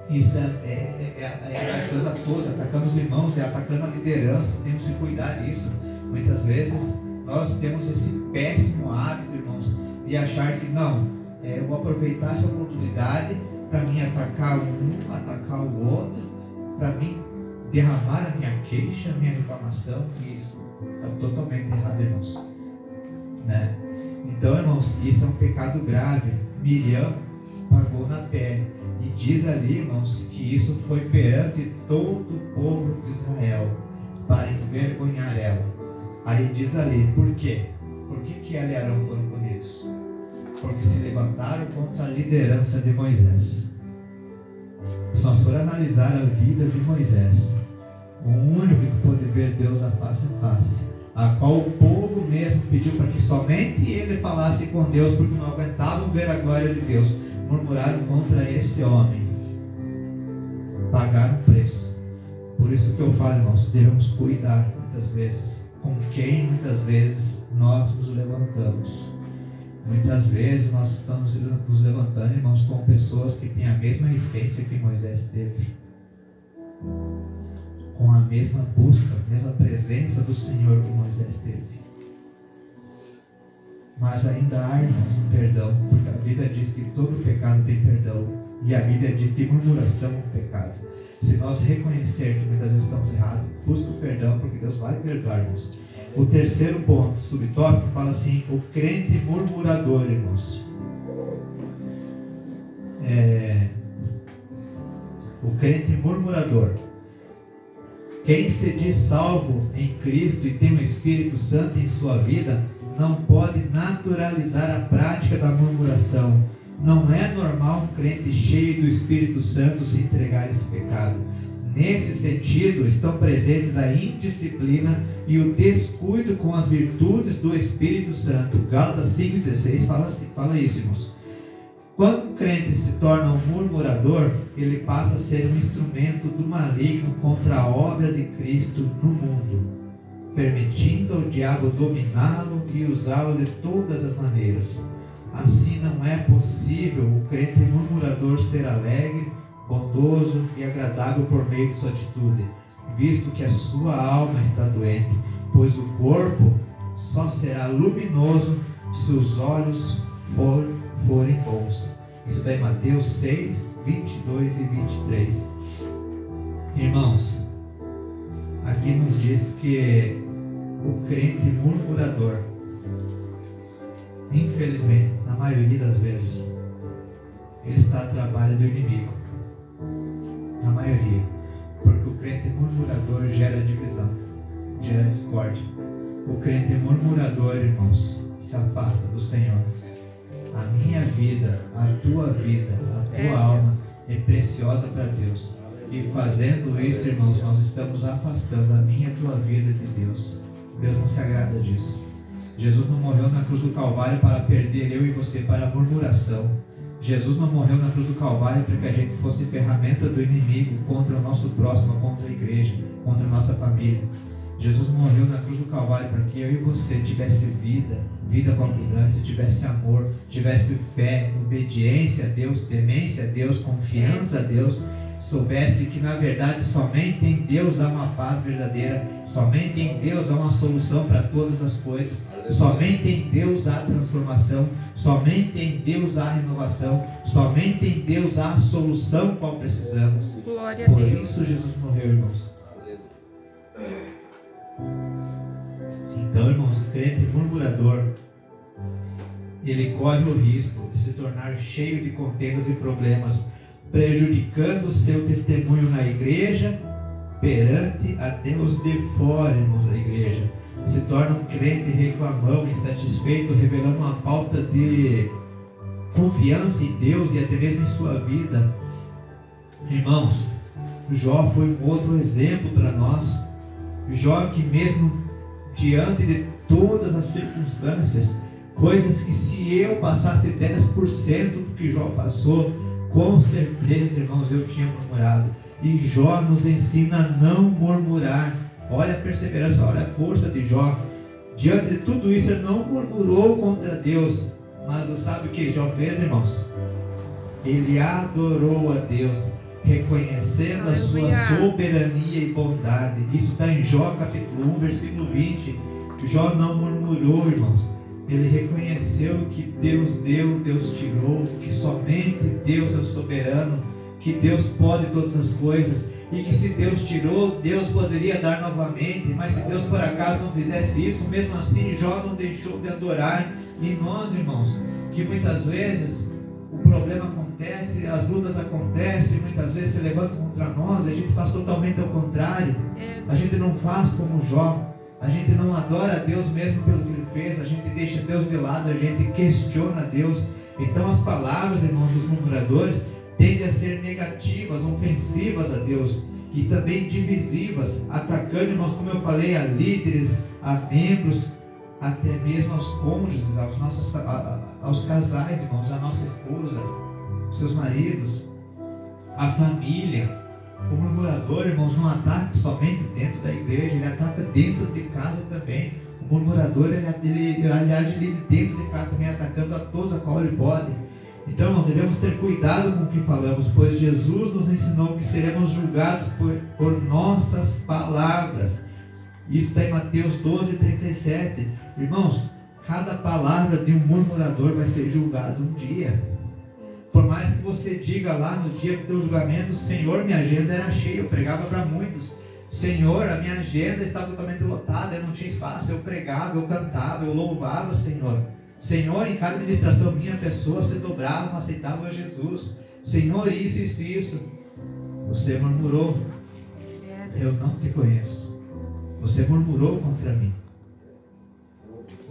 isso é atacando a todos, atacando os irmãos, é atacando a liderança. Temos que cuidar disso. Muitas vezes Nós temos esse péssimo hábito, irmãos, de achar que não, eu vou aproveitar essa oportunidade para mim atacar um, atacar o outro, para mim derramar a minha queixa, a minha reclamação, e isso está totalmente errado, irmãos. Né? Então, irmãos, isso é um pecado grave. Miriam pagou na pele. E diz ali, irmãos, que isso foi perante todo o povo de Israel, para envergonhar ela. Aí diz ali, por quê? Por que ela e Arão foram punidos? Porque se levantaram contra a liderança de Moisés. Se nós for analisar a vida de Moisés, o único que pôde ver Deus a face a face, a qual o povo mesmo pediu para que somente ele falasse com Deus, porque não aguentavam ver a glória de Deus, murmuraram contra esse homem, pagaram o preço. Por isso que eu falo, irmãos, devemos cuidar muitas vezes com quem muitas vezes nós nos levantamos. Muitas vezes nós estamos nos levantando, irmãos, com pessoas que têm a mesma essência que Moisés teve, com a mesma busca, a mesma presença do Senhor que Moisés teve. Mas ainda há, irmãos, um perdão, porque a Bíblia diz que todo pecado tem perdão, e a Bíblia diz que murmuração é um pecado. Se nós reconhecer que muitas vezes estamos errados, busca o perdão, porque Deus vai perdoar-nos. O terceiro ponto, subtópico, fala assim: o crente murmurador, irmãos. O crente murmurador. Quem se diz salvo em Cristo e tem o Espírito Santo em sua vida, não pode naturalizar a prática da murmuração. Não é normal um crente cheio do Espírito Santo se entregar a esse pecado. Nesse sentido, estão presentes a indisciplina e o descuido com as virtudes do Espírito Santo. Gálatas 5,16 fala isso, irmãos. Quando um crente se torna um murmurador, ele passa a ser um instrumento do maligno contra a obra de Cristo no mundo, permitindo ao diabo dominá-lo e usá-lo de todas as maneiras. Assim, não é possível o crente murmurador ser alegre, bondoso e agradável por meio de sua atitude, visto que a sua alma está doente, pois o corpo só será luminoso se os olhos forem bons. Isso está em Mateus 6, 22 e 23. Irmãos, aqui nos diz que o crente murmurador, infelizmente, na maioria das vezes, ele está a trabalho do inimigo. Na maioria. Porque o crente murmurador gera divisão, gera discórdia. O crente murmurador, irmãos, se afasta do Senhor. A minha vida, a tua vida, a tua alma é preciosa para Deus. E fazendo isso, irmãos, nós estamos afastando a minha e a tua vida de Deus. Deus não se agrada disso. Jesus não morreu na cruz do Calvário para perder eu e você para a murmuração. Jesus não morreu na cruz do Calvário para que a gente fosse ferramenta do inimigo contra o nosso próximo, contra a igreja, contra a nossa família. Jesus morreu na cruz do Calvário para que eu e você tivesse vida, vida com abundância, tivesse amor, tivesse fé, obediência a Deus, temência a Deus, confiança a Deus, soubesse que na verdade somente em Deus há uma paz verdadeira, somente em Deus há uma solução para todas as coisas, somente em Deus há transformação, somente em Deus há renovação, somente em Deus há a solução qual precisamos. Glória a Por Deus. isso Jesus morreu, irmãos. Então, irmãos, o crente murmurador, ele corre o risco de se tornar cheio de contendas e problemas, prejudicando o seu testemunho na igreja, perante a Deus de fora, irmãos, da igreja. Se torna um crente reclamão, insatisfeito, revelando uma falta de confiança em Deus e até mesmo em sua vida. Irmãos, Jó foi um outro exemplo para nós. Jó, que mesmo diante de todas as circunstâncias, coisas que se eu passasse 10% do que Jó passou, com certeza, irmãos, eu tinha murmurado. E Jó nos ensina a não murmurar. Olha a perseverança, olha a força de Jó. Diante de tudo isso, ele não murmurou contra Deus. Mas sabe o que Jó fez, irmãos? Ele adorou a Deus, reconhecendo a sua soberania e bondade. Isso está em Jó capítulo 1, versículo 20. Jó não murmurou. murmurou, irmãos, ele reconheceu que Deus deu, Deus tirou, que somente Deus é o soberano, que Deus pode todas as coisas, e que se Deus tirou, Deus poderia dar novamente, mas se Deus por acaso não fizesse isso, mesmo assim Jó não deixou de adorar. E nós, irmãos, que muitas vezes o problema acontece, as lutas acontecem, muitas vezes se levantam contra nós, a gente faz totalmente ao contrário, a gente não faz como Jó, a gente não adora a Deus mesmo pelo que Ele fez, a gente deixa Deus de lado, a gente questiona Deus. Então as palavras, irmãos, dos murmuradores tendem a ser negativas, ofensivas a Deus e também divisivas, atacando, irmãos, como eu falei, a líderes, a membros, até mesmo aos cônjuges, aos casais, irmãos, a nossa esposa, seus maridos, a família. O murmurador, irmãos, não ataca somente dentro da igreja, ele ataca dentro de casa também. O murmurador, ele dentro de casa também, atacando a todos a qual ele pode. Então nós devemos ter cuidado com o que falamos, pois Jesus nos ensinou que seremos julgados por nossas palavras. Isso está em Mateus 12:37. Irmãos, cada palavra de um murmurador vai ser julgado um dia. Por mais que você diga lá no dia do teu julgamento: Senhor, minha agenda era cheia, eu pregava para muitos. Senhor, a minha agenda estava totalmente lotada, eu não tinha espaço, eu pregava, eu cantava, eu louvava, Senhor. Senhor, em cada ministração minha, pessoa se dobrava, aceitava Jesus. Senhor, isso. Você murmurou: eu não te conheço. Você murmurou contra mim.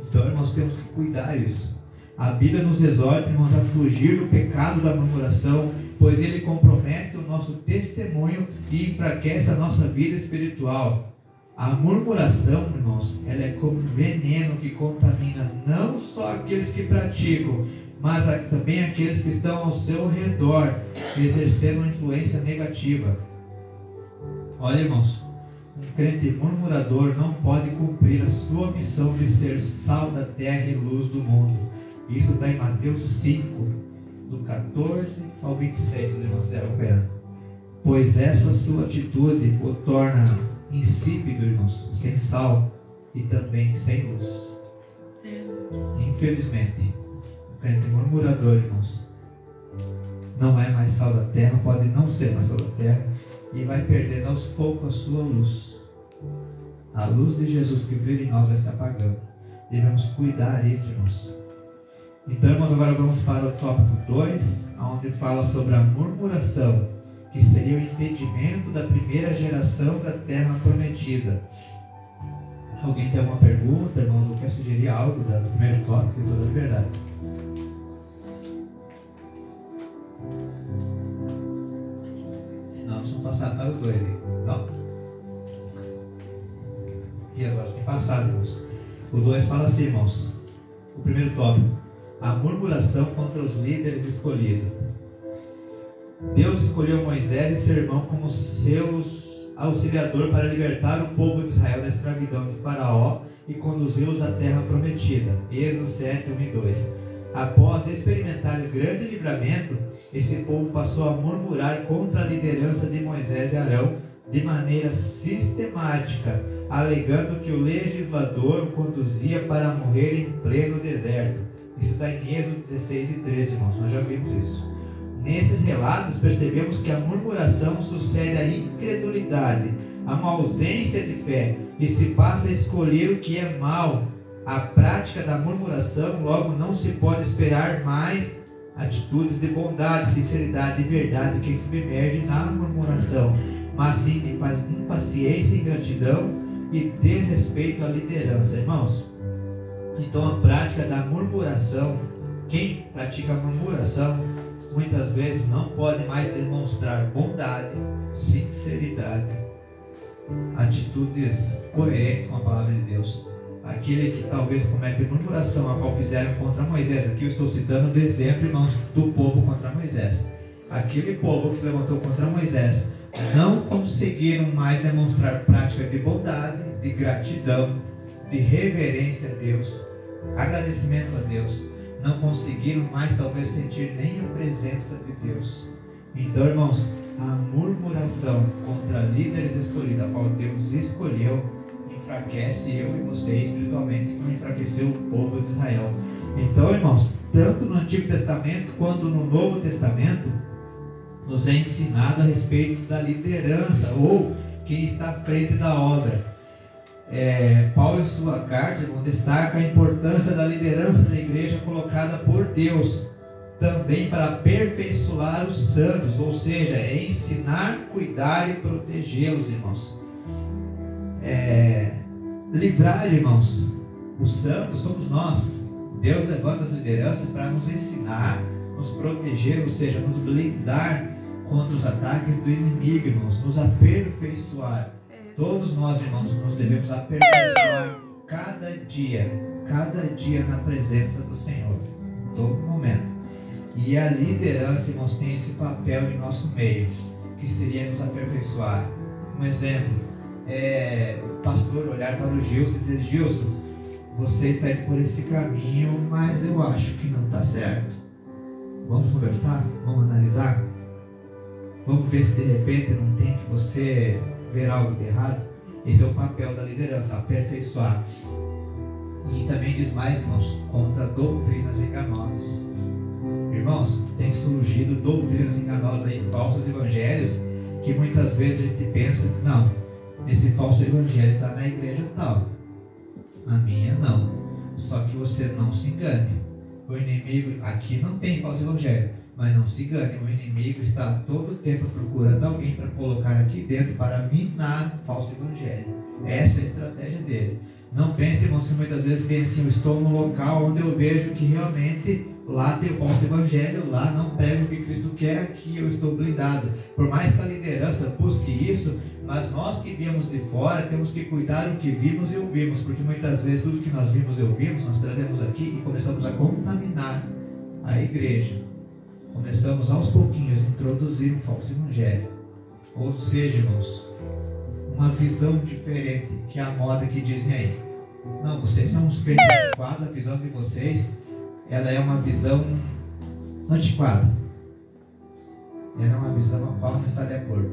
Então, irmãos, temos que cuidar disso. A Bíblia nos exorta, irmãos, a fugir do pecado da murmuração, pois ele compromete o nosso testemunho e enfraquece a nossa vida espiritual. A murmuração, irmãos, ela é como um veneno que contamina não só aqueles que praticam, mas também aqueles que estão ao seu redor, exercendo uma influência negativa. Olha, irmãos, um crente murmurador não pode cumprir a sua missão de ser sal da terra e luz do mundo. Isso está em Mateus 5, do 14 ao 26, os irmãos estiveram acompanhando. Pois essa sua atitude o torna insípido, irmãos, sem sal e também sem luz. Infelizmente, o crente murmurador, irmãos, não é mais sal da terra, pode não ser mais sal da terra, e vai perdendo aos poucos a sua luz. A luz de Jesus que brilha em nós vai se apagando. Devemos cuidar disso, irmãos. Então, irmãos, agora vamos para o tópico 2, onde fala sobre a murmuração, que seria o impedimento da primeira geração da terra prometida. Alguém tem alguma pergunta, irmãos, ou quer sugerir algo do primeiro tópico de toda a liberdade? Senão, nós vamos passar para o 2 aí. Não? E agora tem passado, irmãos. O 2 fala assim, irmãos. O primeiro tópico: a murmuração contra os líderes escolhidos. Deus escolheu Moisés e seu irmão como seus auxiliador para libertar o povo de Israel da escravidão de Faraó e conduzi-los à terra prometida. Êxodo 7, 1 e 2. Após experimentar o grande livramento, esse povo passou a murmurar contra a liderança de Moisés e Arão de maneira sistemática, alegando que o legislador o conduzia para morrer em pleno deserto. Isso está em Êxodo 16 e 13, irmãos, nós já vimos isso. Nesses relatos percebemos que a murmuração sucede à incredulidade, a uma ausência de fé, e se passa a escolher o que é mal. A prática da murmuração, logo, não se pode esperar mais atitudes de bondade, sinceridade e verdade que submergem na murmuração, mas sim de impaciência, ingratidão e desrespeito à liderança, irmãos. Então, a prática da murmuração, quem pratica a murmuração, muitas vezes não pode mais demonstrar bondade, sinceridade, atitudes coerentes com a palavra de Deus. Aquele que talvez comete murmuração, a qual fizeram contra Moisés. Aqui eu estou citando o exemplo, irmãos, do povo contra Moisés. Aquele povo que se levantou contra Moisés não conseguiram mais demonstrar prática de bondade, de gratidão, de reverência a Deus, agradecimento a Deus. Não conseguiram mais talvez sentir nem a presença de Deus. Então, irmãos, a murmuração contra líderes escolhidos, a qual Deus escolheu, enfraquece eu e você espiritualmente, como enfraqueceu o povo de Israel. Então, irmãos, tanto no Antigo Testamento quanto no Novo Testamento, nos é ensinado a respeito da liderança, ou quem está à frente da obra. Paulo, em sua carta, irmão, destaca a importância da liderança da igreja colocada por Deus, também para aperfeiçoar os santos, ou seja, ensinar, cuidar e protegê-los, irmãos. Livrar, irmãos, os santos somos nós. Deus levanta as lideranças para nos ensinar, nos proteger, ou seja, nos blindar contra os ataques do inimigo, irmãos, nos aperfeiçoar. Todos nós, irmãos, nos devemos aperfeiçoar cada dia na presença do Senhor, em todo momento. E a liderança, irmãos, tem esse papel em nosso meio, que seria nos aperfeiçoar. Um exemplo, o pastor olhar para o Gilson e dizer: Gilson, você está indo por esse caminho, mas eu acho que não está certo. Vamos conversar? Vamos analisar? Vamos ver se de repente não tem que você ver algo de errado. Esse é o papel da liderança, aperfeiçoar. E também diz mais, irmãos, contra doutrinas enganosas. Irmãos, tem surgido doutrinas enganosas aí, falsos evangelhos, que muitas vezes a gente pensa: não, esse falso evangelho está na igreja tal, na minha não. Só que você não se engane. O inimigo, aqui não tem falso evangelho, mas não se engane, o inimigo está todo o tempo procurando alguém para colocar aqui dentro para minar o falso evangelho. Essa é a estratégia dele. Não pense, irmãos, que muitas vezes vem assim: eu estou no local onde eu vejo que realmente lá tem o falso evangelho, lá não prego o que Cristo quer, aqui eu estou blindado. Por mais que a liderança busque isso, mas nós que viemos de fora temos que cuidar do que vimos e ouvimos, porque muitas vezes tudo que nós vimos e ouvimos, nós trazemos aqui e começamos a contaminar a igreja. Começamos aos pouquinhos a introduzir um falso evangelho. Ou seja, irmãos, uma visão diferente que a moda que dizem aí. Não, vocês são uns crentes antiquados, a visão de vocês, ela é uma visão antiquada. Ela é uma visão a qual não está de acordo.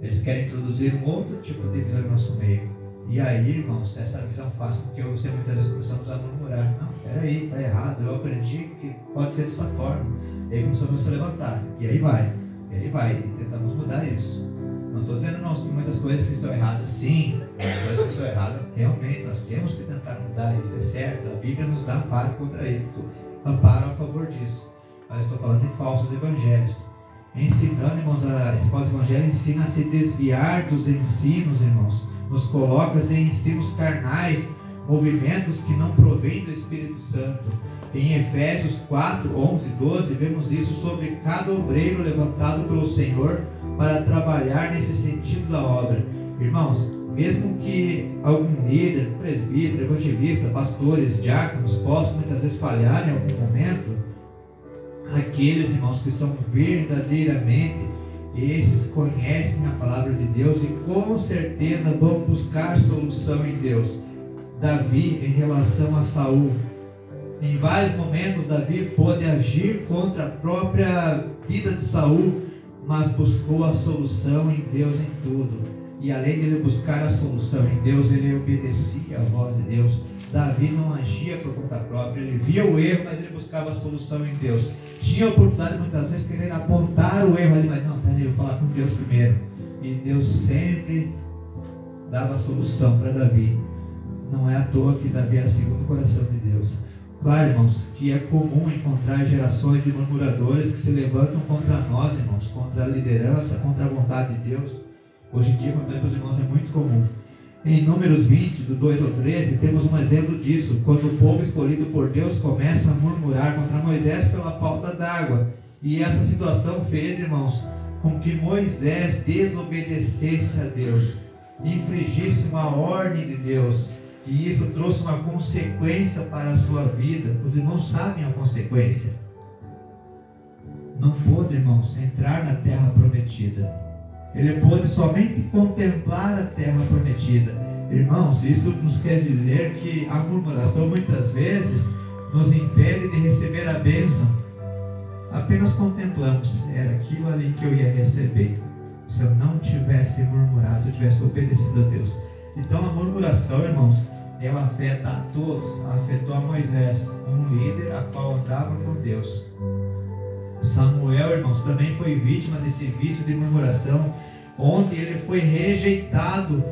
Eles querem introduzir um outro tipo de visão no nosso meio. E aí, irmãos, essa visão faz com que eu e você muitas vezes começamos a murmurar: não, peraí, está errado, eu aprendi que pode ser dessa forma. E aí começamos a se levantar. E aí vai, e tentamos mudar isso. Não estou dizendo, não, que muitas coisas que estão erradas, sim, muitas coisas que estão erradas, realmente, nós temos que tentar mudar, isso é certo. A Bíblia nos dá amparo contra ele, amparo a favor disso. Mas estou falando de falsos evangelhos. Ensinando, irmãos, esse falso evangelho ensina a se desviar dos ensinos, irmãos. Nos coloca em ensinos carnais, movimentos que não provêm do Espírito Santo. Em Efésios 4, 11 e 12, vemos isso sobre cada obreiro levantado pelo Senhor para trabalhar nesse sentido da obra. Irmãos, mesmo que algum líder, presbítero, evangelista, pastores, diáconos possam muitas vezes falhar em algum momento, aqueles, irmãos, que são verdadeiramente, esses conhecem a palavra de Deus e com certeza vão buscar solução em Deus. Davi, em relação a Saul, em vários momentos Davi pôde agir contra a própria vida de Saul, mas buscou a solução em Deus em tudo. E além de ele buscar a solução em Deus, ele obedecia à voz de Deus. Davi não agia por conta própria, ele via o erro, mas ele buscava a solução em Deus. Tinha a oportunidade muitas vezes de querer apontar o erro ali, mas não, peraí, eu vou falar com Deus primeiro. E Deus sempre dava a solução para Davi. Não é à toa que Davi era segundo o coração de Deus. Claro, irmãos, que é comum encontrar gerações de murmuradores que se levantam contra nós, irmãos, contra a liderança, contra a vontade de Deus. Hoje em dia, como eu falei para os irmãos, é muito comum. Em Números 20, do 2 ao 13, temos um exemplo disso, quando o povo escolhido por Deus começa a murmurar contra Moisés pela falta d'água. E essa situação fez, irmãos, com que Moisés desobedecesse a Deus, infringisse uma ordem de Deus. E isso trouxe uma consequência para a sua vida. Os irmãos sabem a consequência. Não pôde, irmãos, entrar na terra prometida. Ele pôde somente contemplar a terra prometida. Irmãos, isso nos quer dizer que a murmuração muitas vezes nos impede de receber a bênção. Apenas contemplamos, era aquilo ali que eu ia receber. Se eu não tivesse murmurado, se eu tivesse obedecido a Deus. Então a murmuração, irmãos, ela afeta a todos. Afetou a Moisés, um líder a qual andava com Deus. Samuel, irmãos, também foi vítima desse vício de murmuração, onde ele foi rejeitado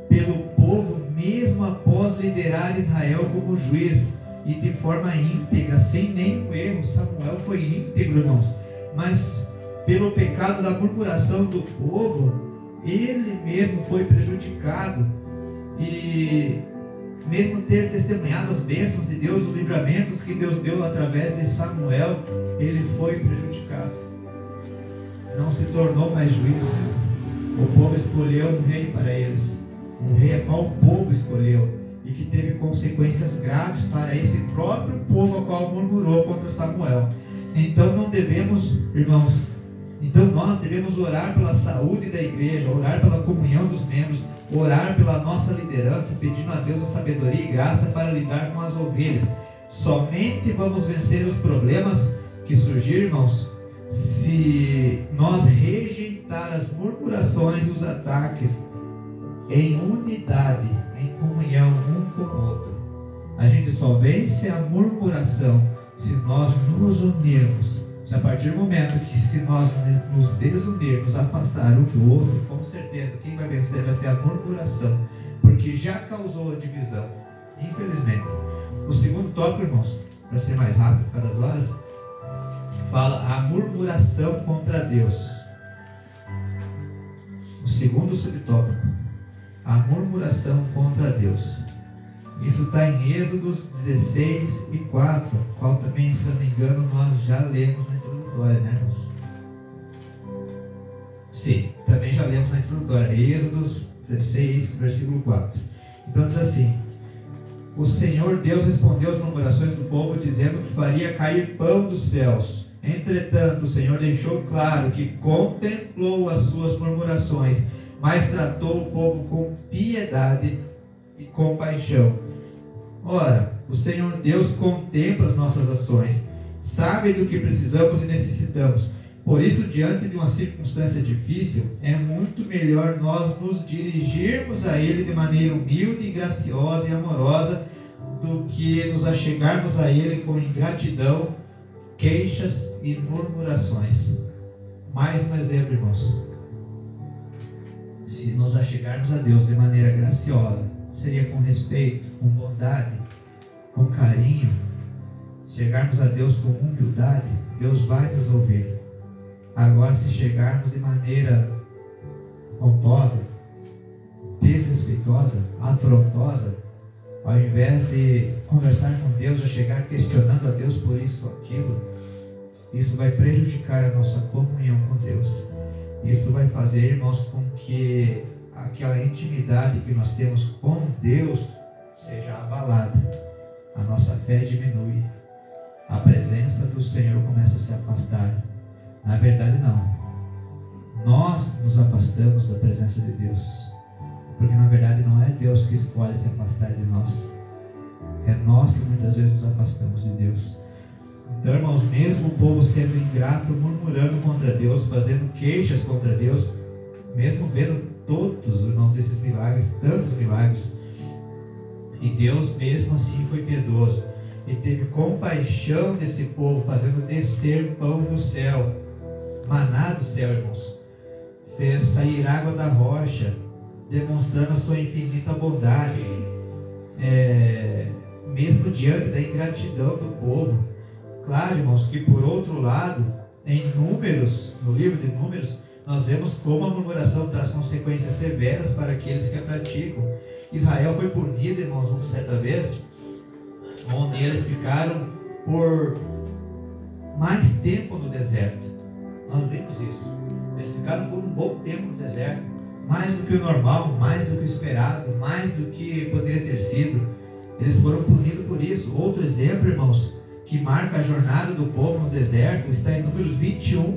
pelo povo, mesmo após liderar Israel como juiz, e de forma íntegra, sem nenhum erro. Samuel foi íntegro, irmãos, mas pelo pecado da murmuração do povo, ele mesmo foi prejudicado. E mesmo ter testemunhado as bênçãos de Deus, os livramentos que Deus deu através de Samuel, ele foi prejudicado. Não se tornou mais juiz. O povo escolheu um rei para eles, um rei a qual o povo escolheu, e que teve consequências graves para esse próprio povo a qual murmurou contra Samuel. Então não devemos, irmãos, nós devemos orar pela saúde da igreja, orar pela comunhão dos membros, orar pela nossa liderança, pedindo a Deus a sabedoria e graça para lidar com as ovelhas. Somente vamos vencer os problemas que surgirem, irmãos, se nós rejeitar as murmurações e os ataques em unidade, em comunhão um com o outro. A gente só vence a murmuração se nós nos unirmos. Se a partir do momento que se nós nos desunirmos, nos afastar um do outro, com certeza quem vai vencer vai ser a murmuração, porque já causou a divisão, infelizmente. O segundo tópico, irmãos, para ser mais rápido por causa das horas, fala a murmuração contra Deus. O segundo subtópico, a murmuração contra Deus. Isso está em Êxodos 16 e 4, qual também, se não me engano, nós já lemos na introdutória, né, irmãos? Sim, também já lemos na introdutória, Êxodos 16, versículo 4. Então diz assim: o Senhor Deus respondeu às murmurações do povo, dizendo que faria cair pão dos céus. Entretanto, o Senhor deixou claro que contemplou as suas murmurações, mas tratou o povo com piedade e compaixão. Ora, o Senhor Deus contempla as nossas ações, sabe do que precisamos e necessitamos. Por isso, diante de uma circunstância difícil, é muito melhor nós nos dirigirmos a Ele de maneira humilde, graciosa e amorosa, do que nos achegarmos a Ele com ingratidão, queixas e murmurações. Mais um exemplo, irmãos. Se nos achegarmos a Deus de maneira graciosa, seria com respeito, com bondade, com carinho. Chegarmos a Deus com humildade, Deus vai nos ouvir. Agora, se chegarmos de maneira pomposa, desrespeitosa, afrontosa, ao invés de conversar com Deus, já chegar questionando a Deus por isso ou aquilo, isso vai prejudicar a nossa comunhão com Deus. Isso vai fazer, irmãos, com que aquela intimidade que nós temos com Deus seja abalada. A nossa fé diminui. A presença do Senhor começa a se afastar. Na verdade, não. Nós nos afastamos da presença de Deus. Porque, na verdade, não é Deus que escolhe se afastar de nós. É nós que muitas vezes nos afastamos de Deus. Então, irmãos, mesmo o povo sendo ingrato, murmurando contra Deus, fazendo queixas contra Deus, mesmo vendo todos, irmãos, esses milagres, tantos milagres, e Deus mesmo assim foi piedoso e teve compaixão desse povo, fazendo descer pão do céu, maná do céu, irmãos. Fez sair água da rocha, demonstrando a sua infinita bondade, mesmo diante da ingratidão do povo. Claro, irmãos, que por outro lado, em Números, no livro de Números, nós vemos como a murmuração traz consequências severas para aqueles que a praticam. Israel foi punido, irmãos, uma certa vez, onde eles ficaram por mais tempo no deserto. Nós vimos isso. Eles ficaram por um bom tempo no deserto, mais do que o normal, mais do que o esperado, mais do que poderia ter sido. Eles foram punidos por isso. Outro exemplo, irmãos, que marca a jornada do povo no deserto, está em Números 21,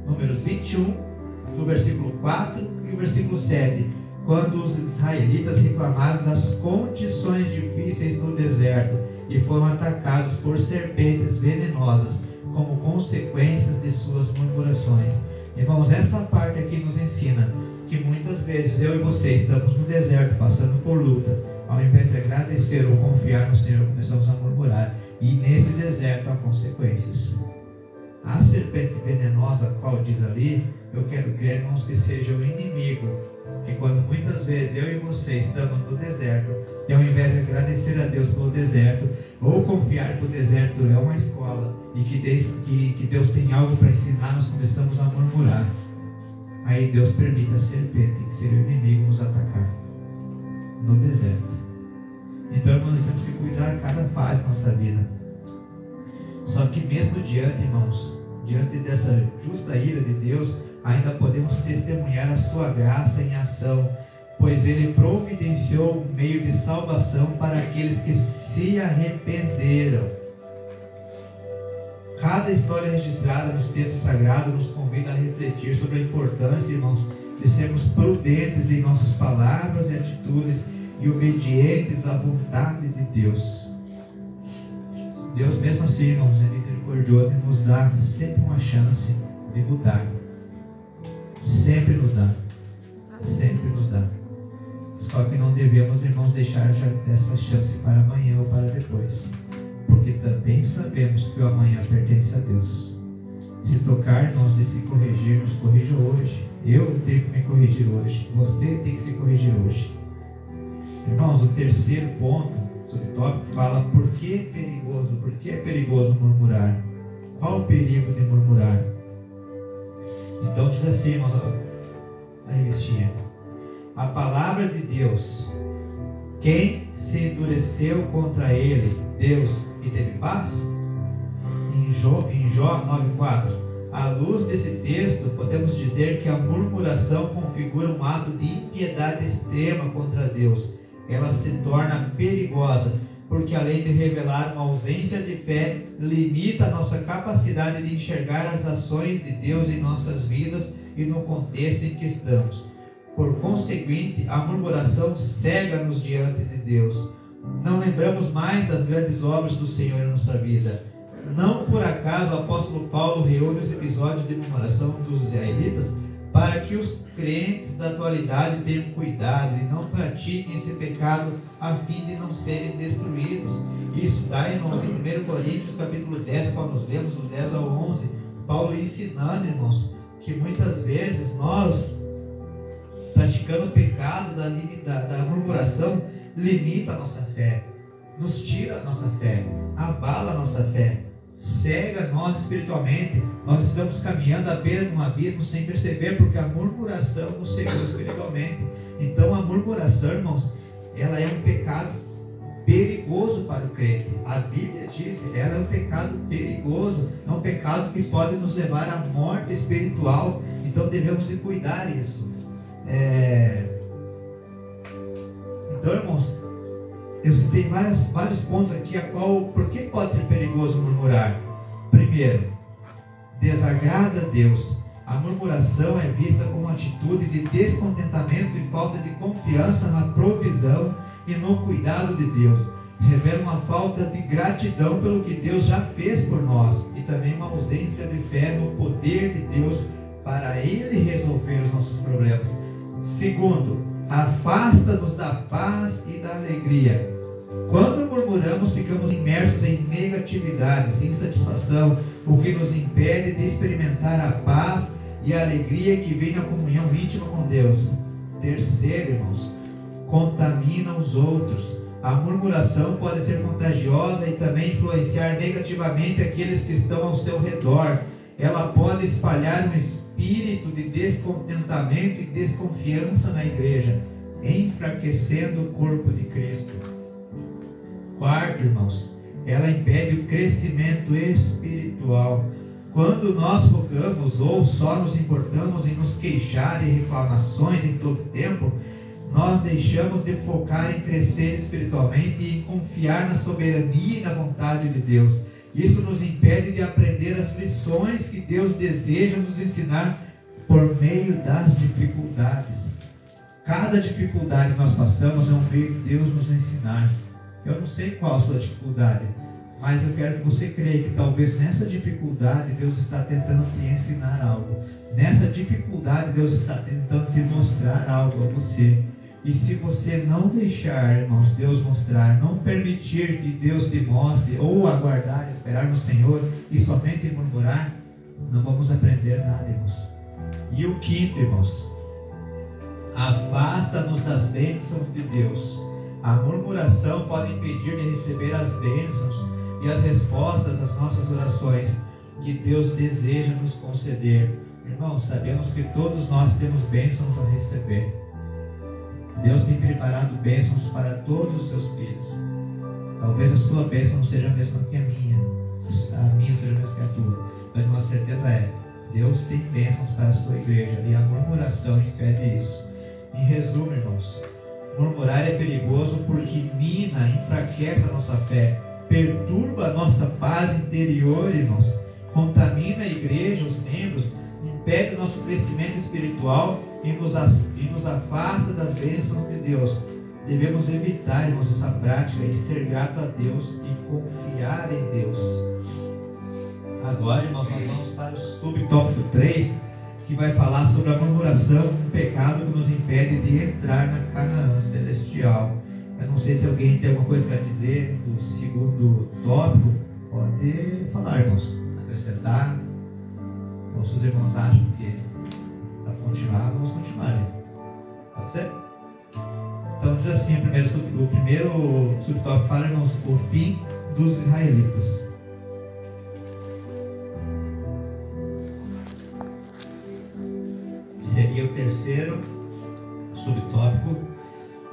no versículo 4 e o versículo 7, quando os israelitas reclamaram das condições difíceis no deserto e foram atacados por serpentes venenosas como consequências de suas murmurações. Irmãos, essa parte aqui nos ensina que muitas vezes eu e você estamos no deserto, passando por luta. Ao invés de agradecer ou confiar no Senhor, começamos a murmurar. E nesse deserto há consequências. A serpente venenosa, qual diz ali, eu quero crer, irmãos, que seja o inimigo. Que quando muitas vezes eu e você estamos no deserto, e ao invés de agradecer a Deus pelo deserto, ou confiar que o deserto é uma escola, e que Deus tem algo para ensinar, nós começamos a murmurar. Aí Deus permite a serpente, que seria o inimigo, nos atacar no deserto. Então, nós temos que cuidar cada fase da nossa vida. Só que mesmo diante dessa justa ira de Deus, ainda podemos testemunhar a sua graça em ação, pois Ele providenciou um meio de salvação para aqueles que se arrependeram. Cada história registrada nos textos sagrados nos convida a refletir sobre a importância, irmãos, de sermos prudentes em nossas palavras e atitudes e obedientes à vontade de Deus. Deus, mesmo assim, irmãos, é misericordioso e nos dá sempre uma chance de mudar. Sempre nos dá. Sempre nos dá. Só que não devemos, irmãos, deixar essa chance para amanhã ou para depois. Porque também sabemos que o amanhã pertence a Deus. Se tocar, irmãos, de se corrigir, nos corrija hoje. Eu tenho que me corrigir hoje. Você tem que se corrigir hoje. Irmãos, o terceiro ponto sobre o tópico fala por que é perigoso. Por que é perigoso murmurar? Qual o perigo de murmurar? Então diz assim, irmãos, a revistinha. A palavra de Deus. Quem se endureceu contra ele, Deus, e teve paz? Em Jó 9,4. À luz desse texto, podemos dizer que a murmuração configura um ato de impiedade extrema contra Deus. Ela se torna perigosa, porque além de revelar uma ausência de fé, limita a nossa capacidade de enxergar as ações de Deus em nossas vidas e no contexto em que estamos. Por conseguinte, a murmuração cega-nos diante de Deus. Não lembramos mais das grandes obras do Senhor em nossa vida. Não por acaso o apóstolo Paulo reúne os episódios de murmuração dos israelitas para que os crentes da atualidade tenham cuidado e não pratiquem esse pecado a fim de não serem destruídos. Isso está, irmãos, em 1 Coríntios capítulo 10, quando nós lemos do 10 ao 11, Paulo ensinando, irmãos, que muitas vezes nós, praticando o pecado da murmuração, limita a nossa fé, nos tira a nossa fé, abala a nossa fé, cega nós espiritualmente. Nós estamos caminhando à beira de um abismo sem perceber, porque a murmuração nos cegou espiritualmente. Então a murmuração, irmãos, ela é um pecado perigoso para o crente. A Bíblia diz que ela é um pecado perigoso, é um pecado que pode nos levar à morte espiritual. Então devemos de cuidar disso. Então, irmãos, eu citei vários pontos aqui por que pode ser perigoso murmurar. Primeiro, desagrada a Deus. A murmuração é vista como uma atitude de descontentamento e falta de confiança na provisão e no cuidado de Deus. Revela uma falta de gratidão pelo que Deus já fez por nós e também uma ausência de fé no poder de Deus para Ele resolver os nossos problemas. Segundo, afasta-nos da paz e da alegria. Quando murmuramos, ficamos imersos em negatividades, insatisfação, o que nos impede de experimentar a paz e a alegria que vem na comunhão íntima com Deus. Terceiro, irmãos, contamina os outros. A murmuração pode ser contagiosa e também influenciar negativamente aqueles que estão ao seu redor. Ela pode espalhar um espírito de descontentamento e desconfiança na igreja, enfraquecendo o corpo de Cristo. Quarto, irmãos, ela impede o crescimento espiritual. Quando nós focamos ou só nos importamos em nos queixar e reclamações em todo tempo, nós deixamos de focar em crescer espiritualmente e em confiar na soberania e na vontade de Deus. Isso nos impede de aprender as lições que Deus deseja nos ensinar por meio das dificuldades. Cada dificuldade que nós passamos é um meio de Deus nos ensinar. Eu não sei qual a sua dificuldade, Mas eu quero que você creia que talvez nessa dificuldade Deus está tentando te ensinar algo. Nessa dificuldade Deus está tentando te mostrar algo a você. E se você não deixar, irmãos, Deus mostrar, não permitir que Deus te mostre, ou aguardar, esperar no Senhor e somente murmurar, não vamos aprender nada, irmãos. E o quinto, irmãos, afasta-nos das bênçãos de Deus. A murmuração pode impedir de receber as bênçãos e as respostas às nossas orações que Deus deseja nos conceder. Irmãos, sabemos que todos nós temos bênçãos a receber. Deus tem preparado bênçãos para todos os seus filhos. Talvez a sua bênção não seja a mesma que a minha seja a mesma que a tua, mas uma certeza é, Deus tem bênçãos para a sua igreja, e a murmuração impede isso. Em resumo, irmãos, murmurar é perigoso porque mina, enfraquece a nossa fé, perturba a nossa paz interior, irmãos, contamina a igreja, os membros, impede o nosso crescimento espiritual e nos afasta das bênçãos de Deus. Devemos evitar, irmãos, essa prática e ser grato a Deus e confiar em Deus. Agora, irmãos, nós vamos para o subtópico 3, que vai falar sobre a murmuração, um pecado que nos impede de entrar na Canaã celestial. Eu não sei se alguém tem alguma coisa para dizer do segundo tópico. Pode falar, irmãos, acrescentar. Ou se os irmãos acham que para continuar, vamos continuar, né? Pode ser? Então diz assim, o primeiro subtópico fala, irmãos, o fim dos israelitas. Seria o terceiro subtópico,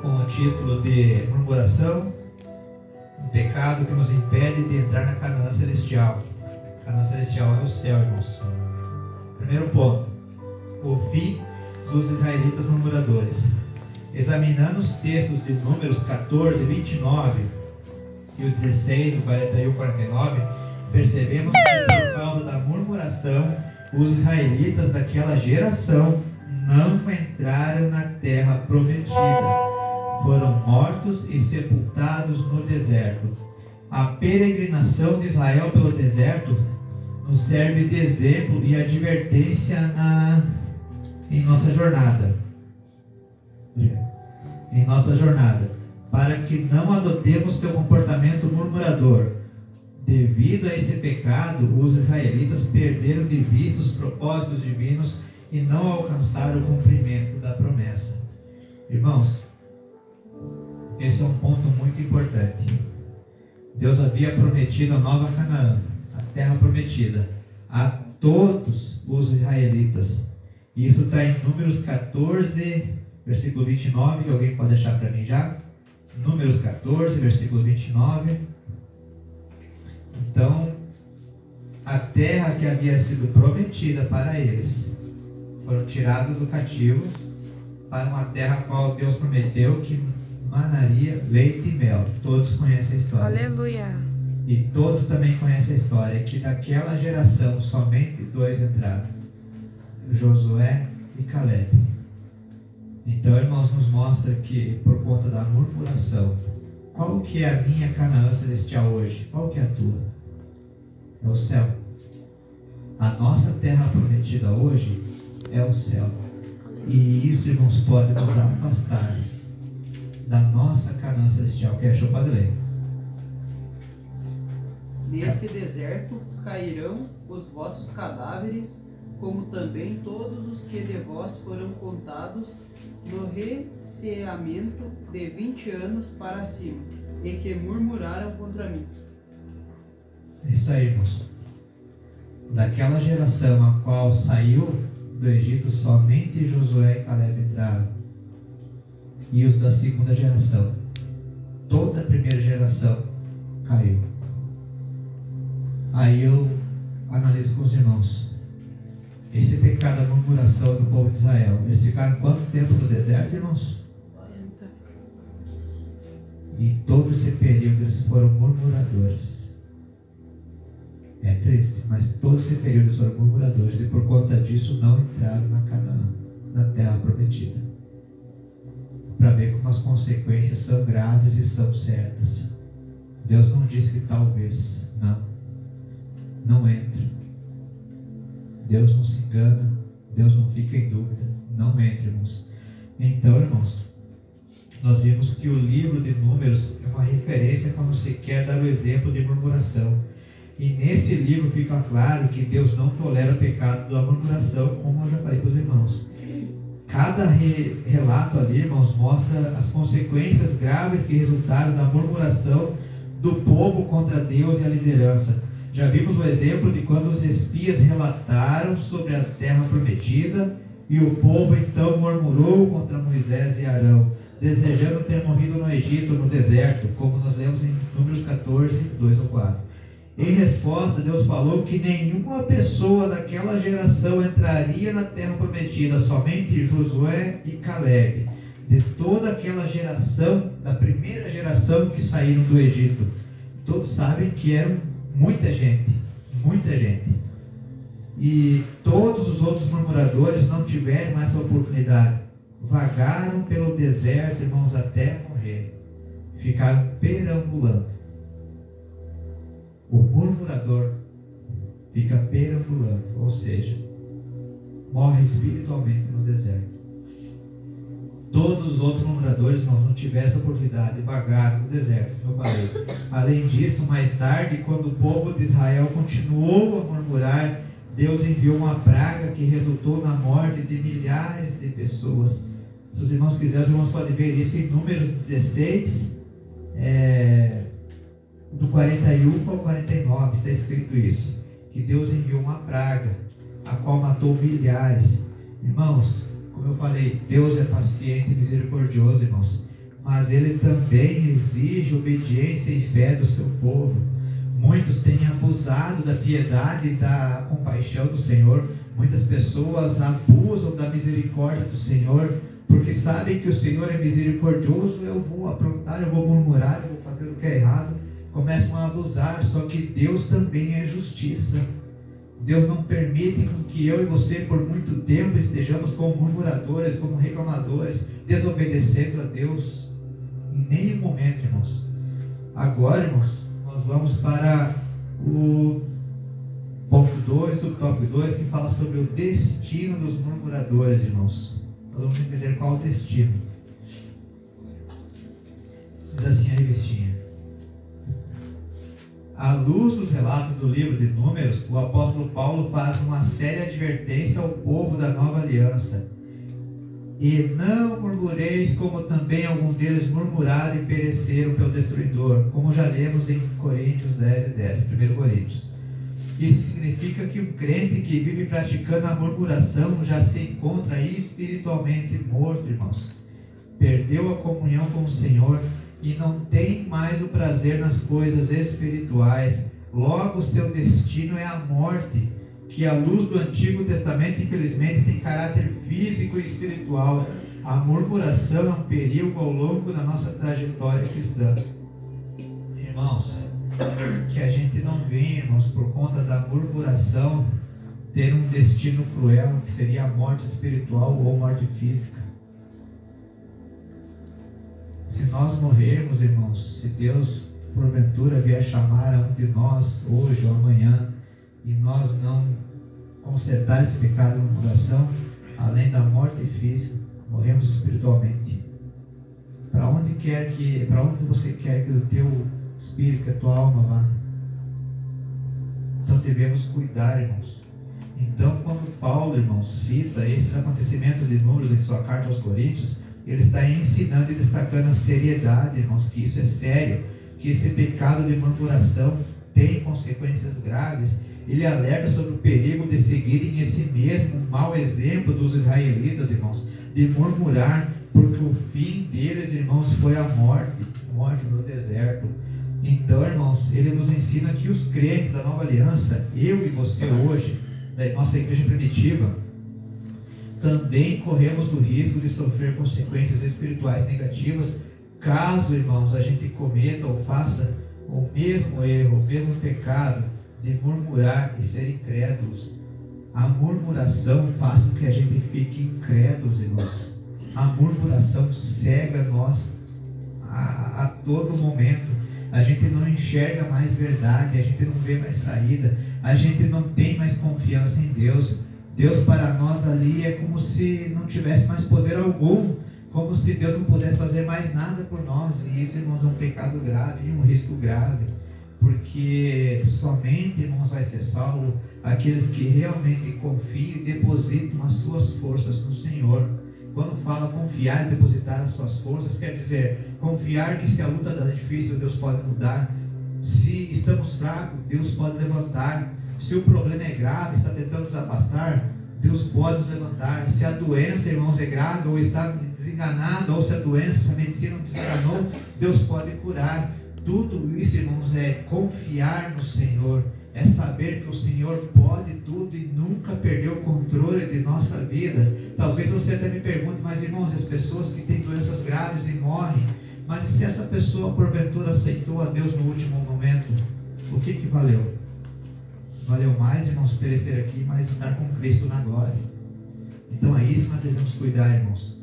com o título de murmuração, um pecado que nos impede de entrar na Canaã celestial. Canaã celestial é o céu, irmãos. Primeiro ponto, o fim dos israelitas murmuradores. Examinando os textos de Números 14, 29 e o 16, do 41 e 49, percebemos que por causa da murmuração, os israelitas daquela geração não entraram na terra prometida. Foram mortos e sepultados no deserto. A peregrinação de Israel pelo deserto nos serve de exemplo e advertência em nossa jornada. Para que não adotemos seu comportamento murmurador. Devido a esse pecado, os israelitas perderam de vista os propósitos divinos e não alcançaram o cumprimento da promessa. Irmãos, esse é um ponto muito importante. Deus havia prometido a nova Canaã, a terra prometida, a todos os israelitas. Isso está em Números 14, versículo 29, que alguém pode deixar para mim já? Números 14, versículo 29. Então, a terra que havia sido prometida para eles, foram tirados do cativo para uma terra a qual Deus prometeu que manaria leite e mel. Todos conhecem a história. Aleluia. E todos também conhecem a história, que daquela geração somente 2 entraram, Josué e Caleb. Então, irmãos, nos mostra que por conta da murmuração, qual que é a minha Canaã celestial hoje? Qual que é a tua? É o céu. A nossa terra prometida hoje é o céu. E isso, irmãos, pode nos afastar da nossa Canaã celestial. Quem achou, pode ler. Neste deserto cairão os vossos cadáveres, como também todos os que de vós foram contados no receamento de 20 anos para cima, e que murmuraram contra mim. É isso aí, irmãos. Daquela geração a qual saiu do Egito, somente Josué e Caleb entraram. E os da segunda geração, toda a primeira geração caiu. Aí eu analiso com os irmãos. Esse pecado da murmuração do povo de Israel, eles ficaram quanto tempo no deserto, irmãos? 40. E todo esse período eles foram murmuradores. É triste, mas todo esse período eles foram murmuradores e por conta disso não entraram na Canaã, na terra prometida. Para ver como as consequências são graves e são certas. Deus não disse que talvez. não entra. Deus não se engana, Deus não fica em dúvida, não entra, irmãos. Então, irmãos, nós vimos que o livro de Números é uma referência quando se quer dar o exemplo de murmuração. E nesse livro fica claro que Deus não tolera o pecado da murmuração, como eu já falei para os irmãos. Cada relato ali, irmãos, mostra as consequências graves que resultaram da murmuração do povo contra Deus e a liderança. Já vimos o exemplo de quando os espias relataram sobre a terra prometida e o povo então murmurou contra Moisés e Arão, desejando ter morrido no Egito, no deserto, como nós lemos em Números 14, 2 ou 4. Em resposta, Deus falou que nenhuma pessoa daquela geração entraria na terra prometida, somente Josué e Caleb, de toda aquela geração, da primeira geração que saíram do Egito. Todos sabem que eram muita gente, muita gente. E todos os outros murmuradores não tiveram essa oportunidade. Vagaram pelo deserto, irmãos, até morrer. Ficaram perambulando. O murmurador fica perambulando, ou seja, morre espiritualmente no deserto. Todos os outros murmuradores, irmãos, não tiveram essa oportunidade, vagaram no deserto, como eu falei. Além disso, mais tarde, quando o povo de Israel continuou a murmurar, Deus enviou uma praga que resultou na morte de milhares de pessoas. Se os irmãos quiserem, os irmãos podem ver isso em Números 16, do 41 ao 49, está escrito isso, que Deus enviou uma praga, a qual matou milhares. Irmãos, como eu falei, Deus é paciente e misericordioso, irmãos, mas Ele também exige obediência e fé do seu povo. Muitos têm abusado da piedade e da compaixão do Senhor. Muitas pessoas abusam da misericórdia do Senhor, porque sabem que o Senhor é misericordioso. Eu vou aprontar, eu vou murmurar, eu vou fazer o que é errado. Começam a abusar, só que Deus também é justiça. Deus não permite que eu e você por muito tempo estejamos como murmuradores, como reclamadores, desobedecendo a Deus. Em nenhum momento, irmãos. Agora, irmãos, nós vamos para o ponto 2, o tópico 2, que fala sobre o destino dos murmuradores, irmãos. Nós vamos entender qual é o destino. Diz assim a revistinha: à luz dos relatos do livro de Números, o apóstolo Paulo faz uma séria advertência ao povo da nova aliança. E não murmureis como também alguns deles murmuraram e pereceram pelo destruidor, como já lemos em Coríntios 10 e 10, 1 Coríntios. Isso significa que o crente que vive praticando a murmuração já se encontra espiritualmente morto, irmãos. Perdeu a comunhão com o Senhor e não tem mais o prazer nas coisas espirituais. Logo, seu destino é a morte, que à luz do Antigo Testamento, infelizmente, tem caráter físico e espiritual. A murmuração é um perigo ao longo da nossa trajetória cristã. Irmãos, que a gente não venha, irmãos, por conta da murmuração, ter um destino cruel, que seria a morte espiritual ou morte física. Se nós morrermos, irmãos, se Deus porventura vier chamar a um de nós hoje ou amanhã, e nós não consertar esse pecado no coração, além da morte física, morremos espiritualmente. Para onde você quer que o teu espírito, que a tua alma vá? Então devemos cuidar, irmãos. Então, quando Paulo, irmãos, cita esses acontecimentos de Números em sua carta aos Coríntios, ele está ensinando e destacando a seriedade, irmãos, que isso é sério, que esse pecado de murmuração tem consequências graves. Ele alerta sobre o perigo de seguirem esse mesmo mau exemplo dos israelitas, irmãos, de murmurar, porque o fim deles, irmãos, foi a morte no deserto. Então, irmãos, ele nos ensina que os crentes da nova aliança, eu e você hoje, da nossa igreja primitiva, também corremos o risco de sofrer consequências espirituais negativas, caso, irmãos, a gente cometa ou faça o mesmo erro, o mesmo pecado de murmurar e ser incrédulos. A murmuração faz com que a gente fique incrédulos, irmãos. A murmuração cega nós a todo momento. a gente não enxerga mais verdade, a gente não vê mais saída, a gente não tem mais confiança em Deus. Deus para nós ali é como se não tivesse mais poder algum, como se Deus não pudesse fazer mais nada por nós. E isso, irmãos, é um pecado grave e um risco grave, porque somente, irmãos, vai ser salvo aqueles que realmente confiam e depositam as suas forças no Senhor. Quando fala confiar e depositar as suas forças, quer dizer confiar que se a luta está difícil, Deus pode mudar. Se estamos fracos, Deus pode levantar. Se o problema é grave, está tentando nos afastar, Deus pode nos levantar. Se a doença, irmãos, é grave ou está desenganada, ou se a doença, se a medicina não desenganou, Deus pode curar. Tudo isso, irmãos, é confiar no Senhor, é saber que o Senhor pode tudo e nunca perdeu o controle de nossa vida. Talvez você até me pergunte, mas irmãos, as pessoas que têm doenças graves e morrem, mas e se essa pessoa porventura aceitou a Deus no último momento, o que valeu? Valeu mais, irmãos, perecer aqui, mas estar com Cristo na glória. Então é isso que nós devemos cuidar, irmãos.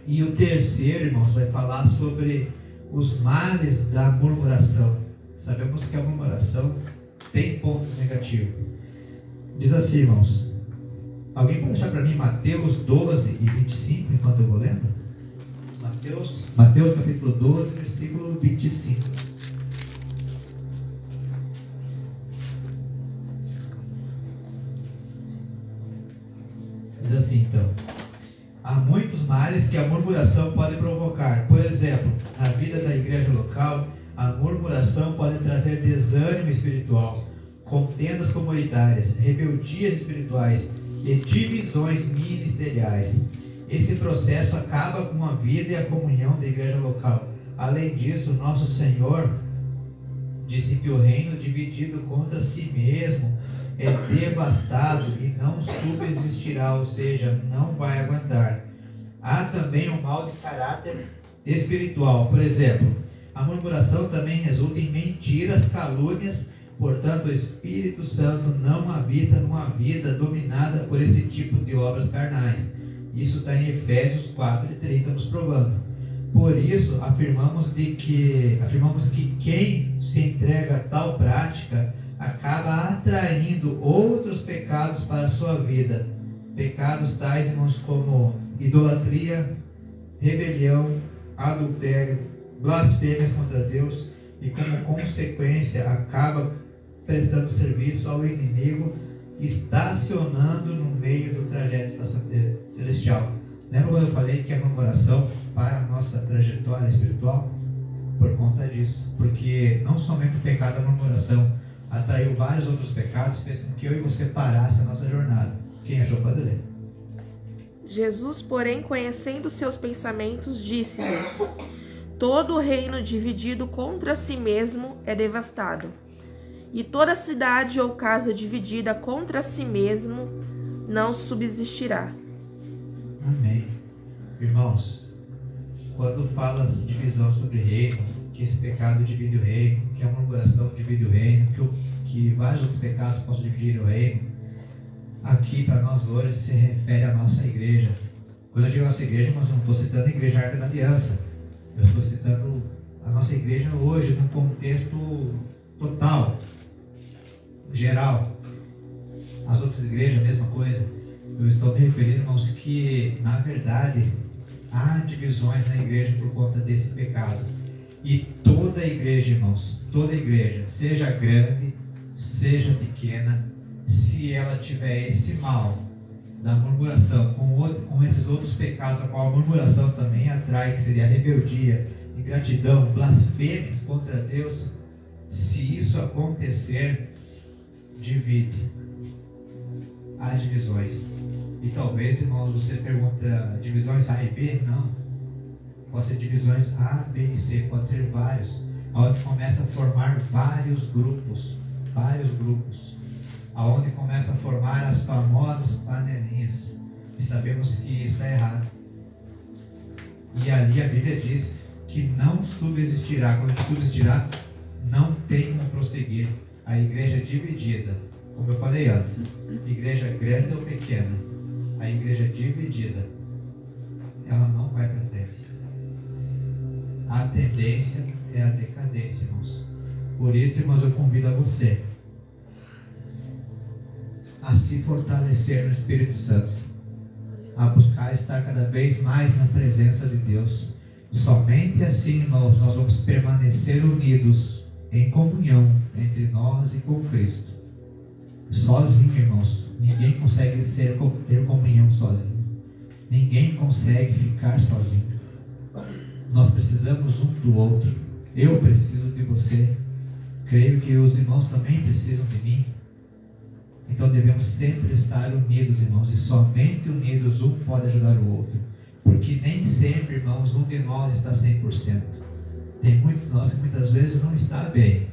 E o terceiro, irmãos, vai falar sobre os males da murmuração. Sabemos que a murmuração tem pontos negativos. Diz assim, irmãos. Alguém pode deixar para mim Mateus 12 e 25, enquanto eu vou lendo? Mateus capítulo 12, versículo 25. Diz assim, então: há muitos males que a murmuração pode provocar. Por exemplo, na vida da igreja local, a murmuração pode trazer desânimo espiritual, contendas comunitárias, rebeldias espirituais e divisões ministeriais. Esse processo acaba com a vida e a comunhão da igreja local. Além disso, nosso Senhor disse que o reino dividido contra si mesmo é devastado e não subsistirá, ou seja, não vai aguentar. Há também um mal de caráter espiritual. Por exemplo, a murmuração também resulta em mentiras, calúnias. Portanto, o Espírito Santo não habita numa vida dominada por esse tipo de obras carnais. Isso está em Efésios 4:30 nos provando. Por isso, afirmamos que quem se entrega a tal prática acaba atraindo outros pecados para a sua vida. Pecados tais, irmãos, como idolatria, rebelião, adultério, blasfêmias contra Deus, e como consequência acaba prestando serviço ao inimigo, estacionando no meio do trajeto celestial. Lembra quando eu falei que a murmuração para a nossa trajetória espiritual? Por conta disso. Porque não somente o pecado da murmuração atraiu vários outros pecados, fez com que eu e você parasse a nossa jornada. Quem achou pode ler. Jesus, porém, conhecendo seus pensamentos, disse-lhes: todo reino dividido contra si mesmo é devastado, e toda cidade ou casa dividida contra si mesmo não subsistirá. Amém. Irmãos, quando fala de divisão sobre reino, que esse pecado divide o reino, que a murmuração divide o reino, que vários outros pecados possam dividir o reino, aqui para nós hoje se refere à nossa igreja. Quando eu digo nossa igreja, irmãos, eu não estou citando a igreja Arca da Aliança. Eu estou citando a nossa igreja hoje, num contexto total, geral. As outras igrejas, a mesma coisa. Eu estou me referindo, irmãos, que na verdade há divisões na igreja por conta desse pecado. E toda igreja, irmãos, toda igreja, seja grande, seja pequena, se ela tiver esse mal da murmuração com esses outros pecados, a qual a murmuração também atrai, que seria a rebeldia, ingratidão, blasfêmias contra Deus, se isso acontecer, divide. Há divisões. E talvez, irmãos, você pergunta, divisões A e B? Não. Pode ser divisões A, B e C, pode ser vários. Onde começa a formar vários grupos. Aonde começa a formar as famosas panelinhas. E sabemos que isso é errado. E ali a Bíblia diz que não subsistirá. Quando subsistirá, não tem como prosseguir. A igreja dividida, como eu falei antes, igreja grande ou pequena, a igreja dividida, ela não vai para frente. A tendência é a decadência, irmãos. Por isso, irmãos, eu convido a você a se fortalecer no Espírito Santo, a buscar estar cada vez mais na presença de Deus. Somente assim, irmãos, nós vamos permanecer unidos em comunhão entre nós e com Cristo. Sozinho, irmãos, ninguém consegue ter comunhão sozinho. Ninguém consegue ficar sozinho. Nós precisamos um do outro. Eu preciso de você. Creio que os irmãos também precisam de mim. Então devemos sempre estar unidos, irmãos, e somente unidos um pode ajudar o outro. Porque nem sempre, irmãos, um de nós está 100%. Tem muitos de nós que muitas vezes não está bem.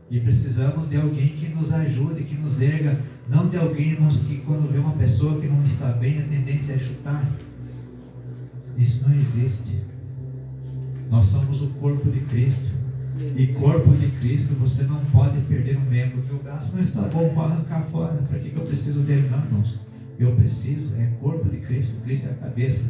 E precisamos de alguém que nos ajude, que nos erga. Não de alguém, irmãos, que quando vê uma pessoa que não está bem, a tendência é chutar. Isso não existe. Nós somos o corpo de Cristo. E corpo de Cristo, você não pode perder um membro. Meu braço não está bom, vou arrancar fora. Para que eu preciso dele? Não, irmãos. Eu preciso, é corpo de Cristo. Cristo é a cabeça.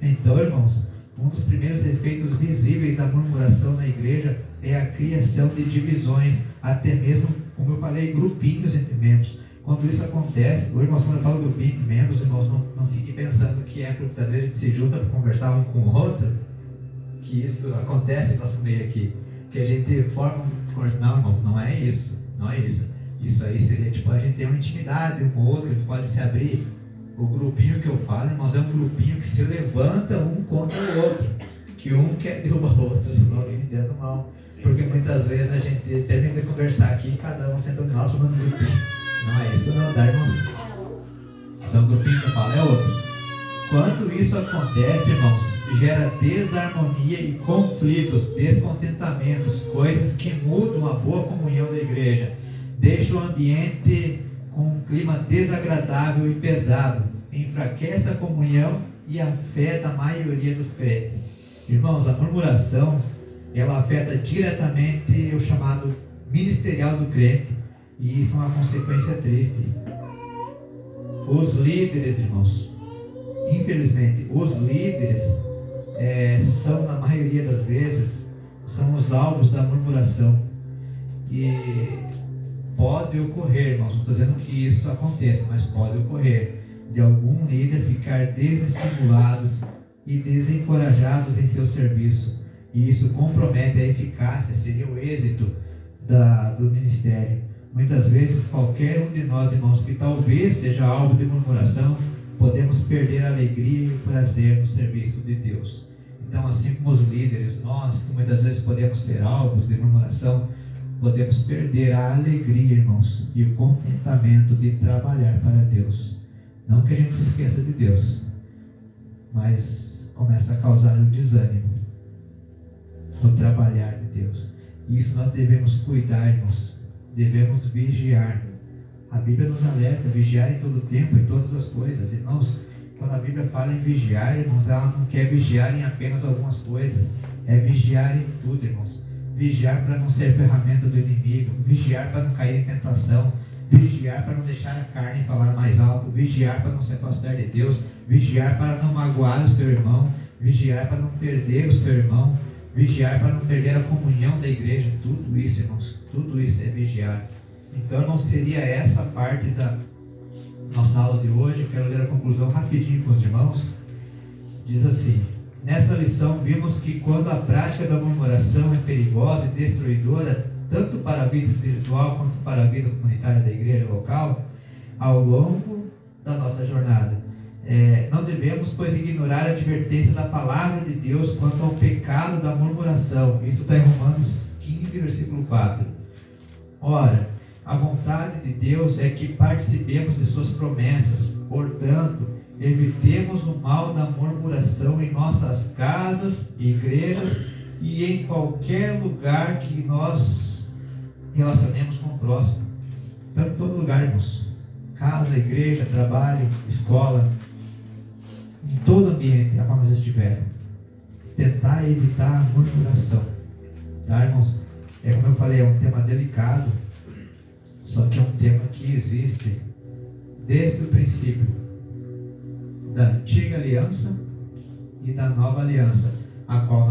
Então, irmãos, um dos primeiros efeitos visíveis da murmuração na igreja é a criação de divisões, até mesmo, como eu falei, grupinhos entre membros. Quando isso acontece, irmãos, quando eu falo grupinho entre membros, irmãos, não fiquem pensando que é porque às vezes a gente se junta para conversar um com o outro, que isso acontece no nosso meio aqui, que a gente forma não, irmãos, não é isso, não é isso. Isso aí seria tipo, a gente tem uma intimidade um com o outro, a gente pode se abrir. O grupinho que eu falo, irmãos, é um grupinho que se levanta um contra o outro, que um quer derrubar o outro, senão alguém entende mal. Porque muitas vezes a gente termina de conversar aqui e cada um senta no nosso formando um grupinho. Não é isso, não dá, irmãos. Então o grupinho que eu falo é outro. Quando isso acontece, irmãos, gera desarmonia e conflitos, descontentamentos, coisas que mudam a boa comunhão da igreja, deixam o ambiente com um clima desagradável e pesado, enfraquece a comunhão e afeta a maioria dos crentes. Irmãos, a murmuração, ela afeta diretamente o chamado ministerial do crente, e isso é uma consequência triste. Os líderes, irmãos, infelizmente, os líderes são, na maioria das vezes, são os alvos da murmuração. E pode ocorrer, irmãos, não estou dizendo que isso aconteça, mas pode ocorrer de algum líder ficar desestimulados e desencorajados em seu serviço. E isso compromete a eficácia, seria o êxito do ministério. Muitas vezes, qualquer um de nós, irmãos, que talvez seja alvo de murmuração, podemos perder a alegria e o prazer no serviço de Deus. Então, assim como os líderes, nós, que muitas vezes podemos ser alvos de murmuração, podemos perder a alegria, irmãos, e o contentamento de trabalhar para Deus. Não que a gente se esqueça de Deus, mas começa a causar um desânimo no trabalhar de Deus. E isso nós devemos cuidar, irmãos. Devemos vigiar. A Bíblia nos alerta, vigiar em todo tempo, em todas as coisas. Irmãos, quando a Bíblia fala em vigiar, irmãos, ela não quer vigiar em apenas algumas coisas. É vigiar em tudo, irmãos. Vigiar para não ser ferramenta do inimigo. Vigiar para não cair em tentação. Vigiar para não deixar a carne falar mais alto. Vigiar para não se afastar de Deus. Vigiar para não magoar o seu irmão. Vigiar para não perder o seu irmão. Vigiar para não perder a comunhão da igreja. Tudo isso, irmãos, tudo isso é vigiar. Então, irmãos, seria essa parte da nossa aula de hoje. Eu quero ler a conclusão rapidinho com os irmãos. Diz assim: nessa lição vimos que quando a prática da murmuração é perigosa e destruidora, tanto para a vida espiritual quanto para a vida comunitária da igreja local, ao longo da nossa jornada, não devemos, pois, ignorar a advertência da palavra de Deus quanto ao pecado da murmuração. Isso está em Romanos 15, versículo 4. Ora, a vontade de Deus é que participemos de suas promessas. Portanto, evitemos o mal da murmuração em nossas casas, igrejas e em qualquer lugar que nós relacionemos com o próximo. Então, em todo lugar, irmãos. Casa, igreja, trabalho, escola, em todo ambiente a qual nós estivermos. Tentar evitar a murmuração. Tá, irmãos? Como eu falei, é um tema delicado, só que é um tema que existe desde o princípio da antiga aliança e da nova aliança, a qual